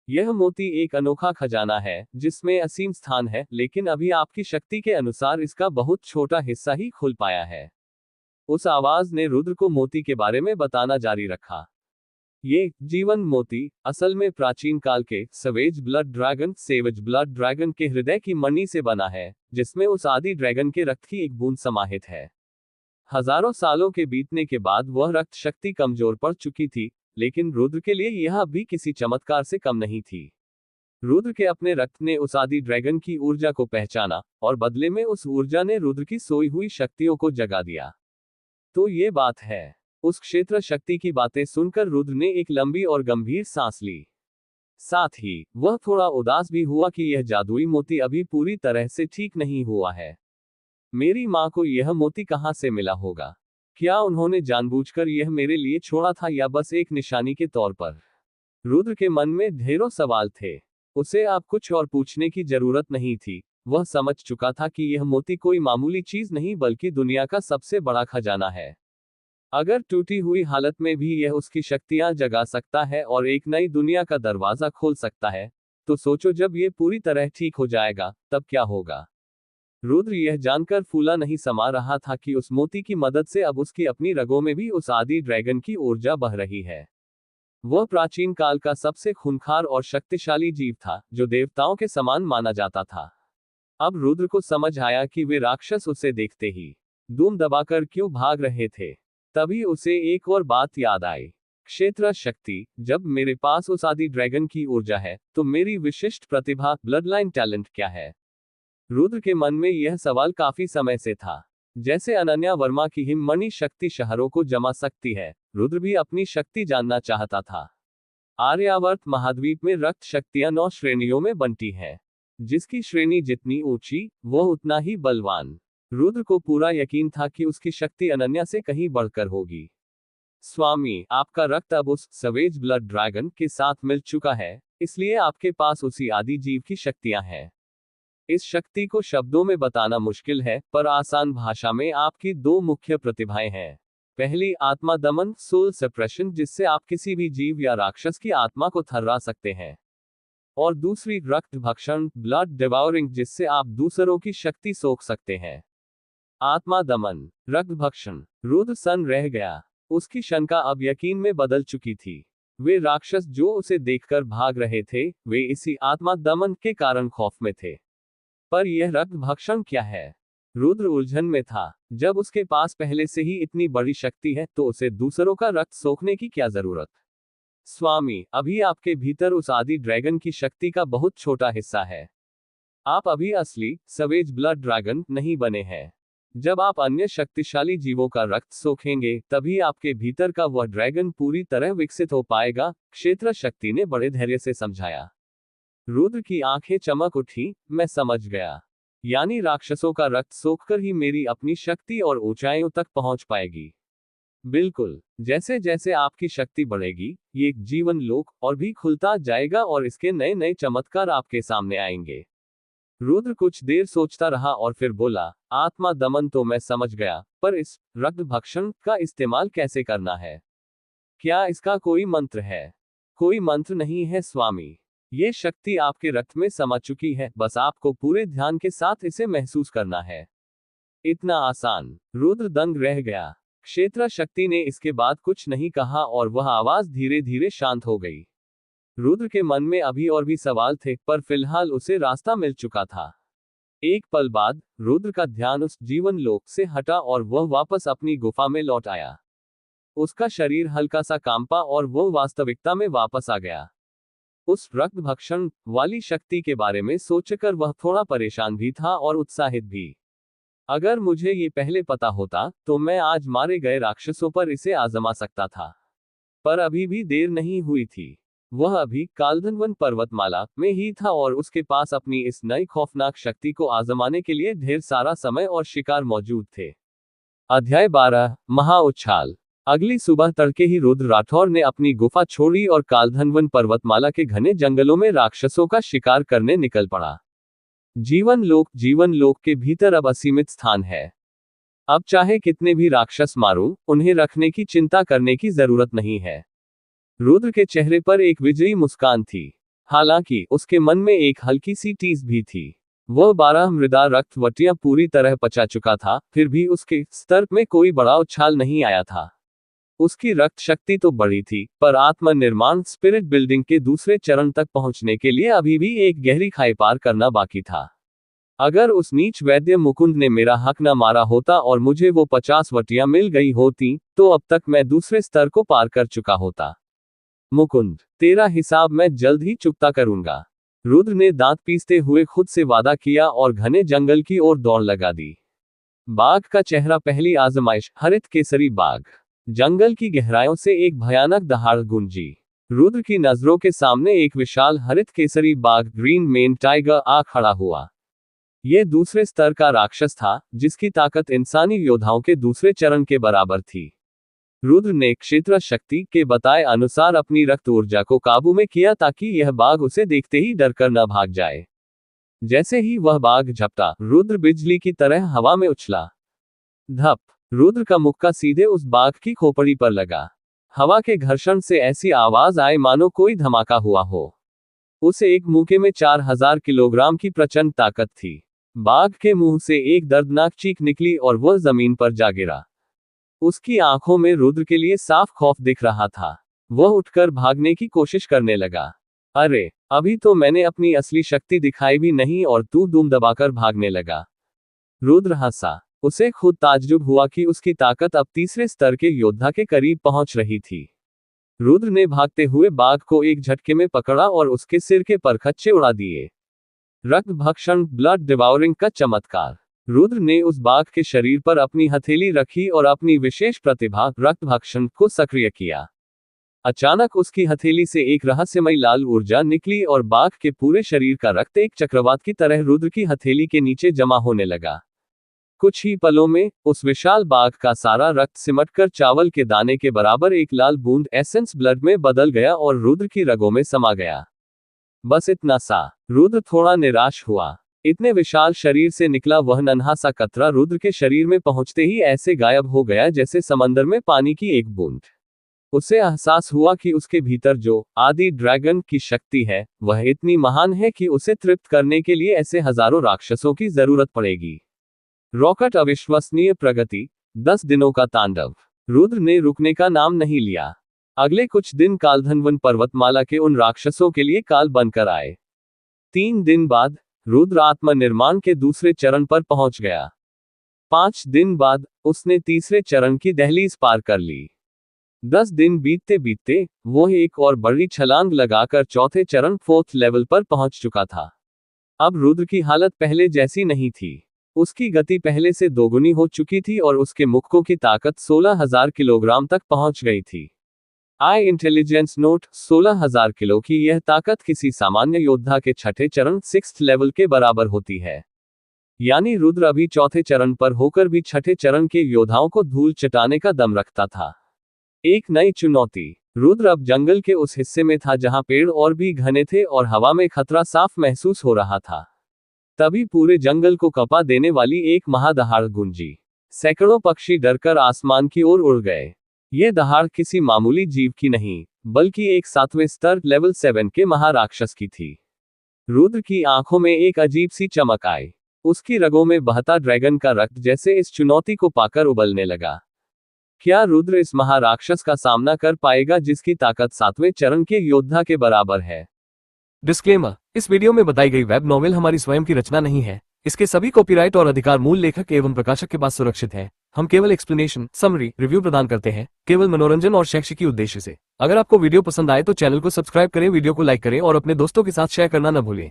यह मोती एक अनोखा खजाना है, जिसमें असीम स्थान है, लेकिन अभी आपकी शक्ति के अनुसार इसका बहुत छोटा हिस्सा ही खुल पाया है। उस आवाज ने रुद्र को मोती के बारे में बताना जारी रखा। ये जीवन मोती असल में प्राचीन काल के सेवेज ब्लड ड्रैगन के हृदय की मणि से बना है, जिसमें उस आदि ड्रैगन के रक्त की एक बूंद समाहित है। हजारों सालों के बीतने के बाद वह रक्त शक्ति कमजोर पड़ चुकी थी, लेकिन रुद्र के लिए यह भी किसी चमत्कार से कम नहीं थी। रुद्र के अपने रक्त ने उस आदि ड्रैगन की ऊर्जा को पहचाना, और बदले में उस ऊर्जा ने रुद्र की सोई हुई शक्तियों को जगा दिया। तो ये बात है। उस क्षेत्र शक्ति की बातें सुनकर रुद्र ने एक लंबी और गंभीर सांस ली। साथ ही वह थोड़ा उदास भी हुआ कि यह जादुई मोती अभी पूरी तरह से ठीक नहीं हुआ है। मेरी माँ को यह मोती कहाँ से मिला होगा? क्या उन्होंने जानबूझकर यह मेरे लिए छोड़ा था या बस एक निशानी के तौर पर? रुद्र के मन में ढेरों सवाल थे। उसे अब कुछ और पूछने की जरूरत नहीं थी। वह समझ चुका था कि यह मोती कोई मामूली चीज नहीं बल्कि दुनिया का सबसे बड़ा खजाना है। अगर टूटी हुई हालत में भी यह उसकी शक्तियां जगा सकता है और एक नई दुनिया का दरवाजा खोल सकता है, तो सोचो जब यह पूरी तरह ठीक हो जाएगा तब क्या होगा। रुद्र यह जानकर फूला नहीं समा रहा था कि उस मोती की मदद से अब उसकी अपनी रगों में भी उस आदि ड्रैगन की ऊर्जा बह रही है। वह प्राचीन काल का सबसे खूंखार और शक्तिशाली जीव था, जो देवताओं के समान माना जाता था। अब रुद्र को समझ आया कि वे राक्षस उसे देखते ही दुम दबाकर क्यों भाग रहे थे। तभी उसे एक और बात याद आई। क्षेत्र शक्ति, जब मेरे पास उस आदि ड्रैगन की ऊर्जा है, तो मेरी विशिष्ट प्रतिभा ब्लडलाइन टैलेंट क्या है? रुद्र के मन में यह सवाल काफी समय से था। जैसे अनन्या वर्मा की हिममणि शक्ति शहरों को जमा सकती है, रुद्र भी अपनी शक्ति जानना चाहता था। आर्यावर्त महाद्वीप में रक्त शक्तियां 9 श्रेणियों में बनती हैं। जिसकी श्रेणी जितनी ऊंची, वह उतना ही बलवान। रुद्र को पूरा यकीन था कि उसकी शक्ति अनन्या से कहीं बढ़कर होगी। स्वामी, आपका रक्त अब उस सवेज ब्लड ड्रैगन के साथ मिल चुका है, इसलिए आपके पास उसी आदि जीव की शक्तियां हैं। इस शक्ति को शब्दों में बताना मुश्किल है, पर आसान भाषा में आपकी 2 मुख्य प्रतिभाएं हैं। पहली आत्मा दमन, सोल सप्रेशन, जिससे आप किसी भी जीव या राक्षस की आत्मा को थर्रा सकते हैं। और दूसरी रक्त भक्षण, ब्लड डिवाउरिंग, जिससे आप दूसरों की शक्ति सोख सकते हैं। आत्मा दमन, रक्त भक्षण। रुद्र सन्न रह गया। उसकी शंका अब यकीन में बदल चुकी थी। वे राक्षस जो उसे देखकर भाग रहे थे, वे इसी आत्मा दमन के कारण खौफ में थे। पर यह रक्त भक्षण क्या है? रुद्र उलझन में था। जब उसके पास पहले से ही इतनी बड़ी शक्ति है, तो उसे दूसरों का रक्त सोखने की क्या जरूरत? स्वामी, अभी आपके भीतर उस आदि ड्रैगन की शक्ति का बहुत छोटा हिस्सा है। आप अभी असली सवेज ब्लड ड्रैगन नहीं बने हैं। जब आप अन्य शक्तिशाली जीवों का रक्त सोखेंगे, तभी आपके भीतर का वह ड्रैगन पूरी तरह विकसित हो पाएगा, क्षेत्र शक्ति ने बड़े धैर्य से समझाया। रुद्र की आंखें चमक उठी। मैं समझ गया। यानी राक्षसों का रक्त सोखकर ही मेरी अपनी शक्ति और ऊंचाइयों तक पहुंच पाएगी। बिल्कुल, जैसे जैसे आपकी शक्ति बढ़ेगी, ये जीवन लोक और भी खुलता जाएगा और इसके नए नए चमत्कार आपके सामने आएंगे। रुद्र कुछ देर सोचता रहा और फिर बोला, आत्मा दमन तो मैं समझ गया, पर इस रक्त भक्षण का इस्तेमाल कैसे करना है? क्या इसका कोई मंत्र है? कोई मंत्र नहीं है स्वामी। ये शक्ति आपके रक्त में समा चुकी है, बस आपको पूरे ध्यान के साथ इसे महसूस करना है। इतना आसान। रुद्र दंग रह गया। क्षेत्र शक्ति ने इसके बाद कुछ नहीं कहा और वह आवाज धीरे धीरे शांत हो गई। रुद्र के मन में अभी और भी सवाल थे, पर फिलहाल उसे रास्ता मिल चुका था। एक पल बाद रुद्र का ध्यान उस जीवन लोक से हटा और वह वापस अपनी गुफा में लौट आया। उसका शरीर हल्का सा कांपा और वह वास्तविकता में वापस आ गया। उस रक्त भक्षण वाली शक्ति के बारे में सोचकर वह थोड़ा परेशान भी था और उत्साहित भी। अगर मुझे ये पहले पता होता, तो मैं आज मारे गए राक्षसों पर इसे आजमा सकता था। पर अभी भी देर नहीं हुई थी। वह अभी काल्धनवन पर्वतमाला में ही था और उसके पास अपनी इस नई खौफनाक शक्ति को आजमाने के लिए ढेर सारा समय और शिकार मौजूद थे। अध्याय 12, महाउच्छाल। अगली सुबह तड़के ही रुद्र राठौर ने अपनी गुफा छोड़ी और काल्धनवन पर्वतमाला के घने जंगलों में राक्षसों का शिकार करने निकल पड़ा। जीवन लोक के भीतर अब असीमित स्थान है। अब चाहे कितने भी राक्षस मारूं, उन्हें रखने की चिंता करने की जरूरत नहीं है। रुद्र के चेहरे पर एक विजयी मुस्कान थी। हालांकि उसके मन में एक हल्की सी टीस भी थी। वह 12 मृदा रक्त वटियां पूरी तरह पचा चुका था, फिर भी उसके स्तर में कोई बड़ा उछाल नहीं आया था। उसकी रक्त शक्ति तो बढ़ी थी, पर आत्मनिर्माण स्पिरिट बिल्डिंग के दूसरे चरण तक पहुंचने के लिए अभी भी एक गहरी खाई पार करना बाकी था। अगर उस नीच वैद्य मुकुंद ने मेरा हक न मारा होता और मुझे वो 50 वटियां मिल गई होती, तो अब तक मैं दूसरे स्तर को पार कर चुका होता। मुकुंद, तेरा हिसाब मैं जल्द ही चुकता करूंगा। रुद्र ने दांत पीसते हुए खुद से वादा किया और घने जंगल की ओर दौड़ लगा दी। बाघ का चेहरा, पहली आजमाइश, हरित केसरी बाघ। जंगल की गहराइयों से एक भयानक दहाड़ गूंजी। रुद्र की नजरों के सामने एक विशाल हरित केसरी बाघ, ग्रीन मेन टाइगर, आ खड़ा हुआ। यह दूसरे स्तर का राक्षस था, जिसकी ताकत इंसानी योद्धाओं के दूसरे चरण के बराबर थी। रुद्र ने क्षेत्र शक्ति के बताए अनुसार अपनी रक्त ऊर्जा को काबू में किया ताकि यह बाघ उसे देखते ही डरकर न भाग जाए। जैसे ही वह बाघ झपटा, रुद्र बिजली की तरह हवा में उछला। धप! रुद्र का मुक्का सीधे उस बाघ की खोपड़ी पर लगा। हवा के घर्षण से ऐसी आवाज आई मानो कोई धमाका हुआ हो। उस एक मुक्के में 4000 किलोग्राम की प्रचंड ताकत थी। बाघ के मुंह से एक दर्दनाक चीख निकली और वह जमीन पर जा गिरा। उसकी आंखों में रुद्र के लिए साफ खौफ दिख रहा था। वह उठकर भागने की कोशिश करने लगा। अरे, अभी तो मैंने अपनी असली शक्ति दिखाई भी नहीं और तू दुम दबाकर भागने लगा। रुद्र हंसा। उसे खुद ताज्जुब हुआ कि उसकी ताकत अब तीसरे स्तर के योद्धा के करीब पहुंच रही थी। रुद्र ने भागते हुए बाघ को एक झटके में पकड़ा और उसके सिर के परखच्चे उड़ा दिए। रक्त भक्षण, ब्लड डिवाउरिंग का चमत्कार। रुद्र ने उस बाघ के शरीर पर अपनी हथेली रखी और अपनी विशेष प्रतिभा, रक्त भक्षण, को सक्रिय किया। अचानक उसकी हथेली से एक रहस्यमयी लाल ऊर्जा निकली और बाघ के पूरे शरीर का रक्त एक चक्रवात की तरह रुद्र की हथेली के नीचे जमा होने लगा। कुछ ही पलों में उस विशाल बाघ का सारा रक्त सिमटकर चावल के दाने के बराबर एक लाल बूंद एसेंस ब्लड में बदल गया और रुद्र की रगों में समा गया। बस इतना सा। रुद्र थोड़ा निराश हुआ। इतने विशाल शरीर से निकला वह नन्हा सा कतरा रुद्र के शरीर में पहुंचते ही ऐसे गायब हो गया जैसे समंदर में पानी की एक बूंद। उसे एहसास हुआ कि उसके भीतर जो आदि ड्रैगन की शक्ति है, वह इतनी महान है कि उसे तृप्त करने के लिए ऐसे हजारों राक्षसों की जरूरत पड़ेगी। रॉकेट अविश्वसनीय प्रगति, 10 दिनों का तांडव। रुद्र ने रुकने का नाम नहीं लिया। अगले कुछ दिन कालधनवन पर्वतमाला के उन राक्षसों के लिए काल बनकर आए। 3 दिन बाद रुद्र आत्मनिर्माण के दूसरे चरण पर पहुंच गया। 5 दिन बाद उसने तीसरे चरण की दहलीज पार कर ली। 10 दिन बीतते बीतते वह एक और बड़ी छलांग लगाकर चौथे चरण, 4th लेवल पर पहुंच चुका था। अब रुद्र की हालत पहले जैसी नहीं थी। उसकी गति पहले से दोगुनी हो चुकी थी और उसके मुक्कों की ताकत 16,000 किलोग्राम तक पहुंच गई थी। आई इंटेलिजेंस नोट: 16,000 किलो की यह ताकत किसी सामान्य योद्धा के छठे चरण, 6th लेवल के बराबर होती है। यानी रुद्र अभी चौथे चरण पर होकर भी छठे चरण के योद्धाओं को धूल चटाने का दम रखता था। एक नई चुनौती। रुद्र अब जंगल के उस हिस्से में था जहां पेड़ और भी घने थे और हवा में खतरा साफ महसूस हो रहा था। तभी पूरे जंगल को कपा देने वाली एक महादहाड़ गूंजी। सैकड़ों पक्षी डरकर आसमान की ओर उड़ गए। यह दहाड़ किसी मामूली जीव की नहीं, बल्कि एक 7वें स्तर, लेवल 7 के महाराक्षस की थी। रुद्र की आंखों में एक अजीब सी चमक आई। उसकी रगों में बहता ड्रैगन का रक्त जैसे इस चुनौती को पाकर उबलने लगा। क्या रुद्र इस महाराक्षस का सामना कर पाएगा जिसकी ताकत 7वें चरण के योद्धा के बराबर है? डिस्क्लेमर: इस वीडियो में बताई गई वेब नॉवेल हमारी स्वयं की रचना नहीं है। इसके सभी कॉपीराइट और अधिकार मूल लेखक एवं प्रकाशक के पास सुरक्षित है। हम केवल एक्सप्लेनेशन, समरी, रिव्यू प्रदान करते हैं, केवल मनोरंजन और शैक्षिकी उद्देश्य से। अगर आपको वीडियो पसंद आए तो चैनल को सब्सक्राइब करें, वीडियो को लाइक करें और अपने दोस्तों के साथ शेयर करना न भूलें।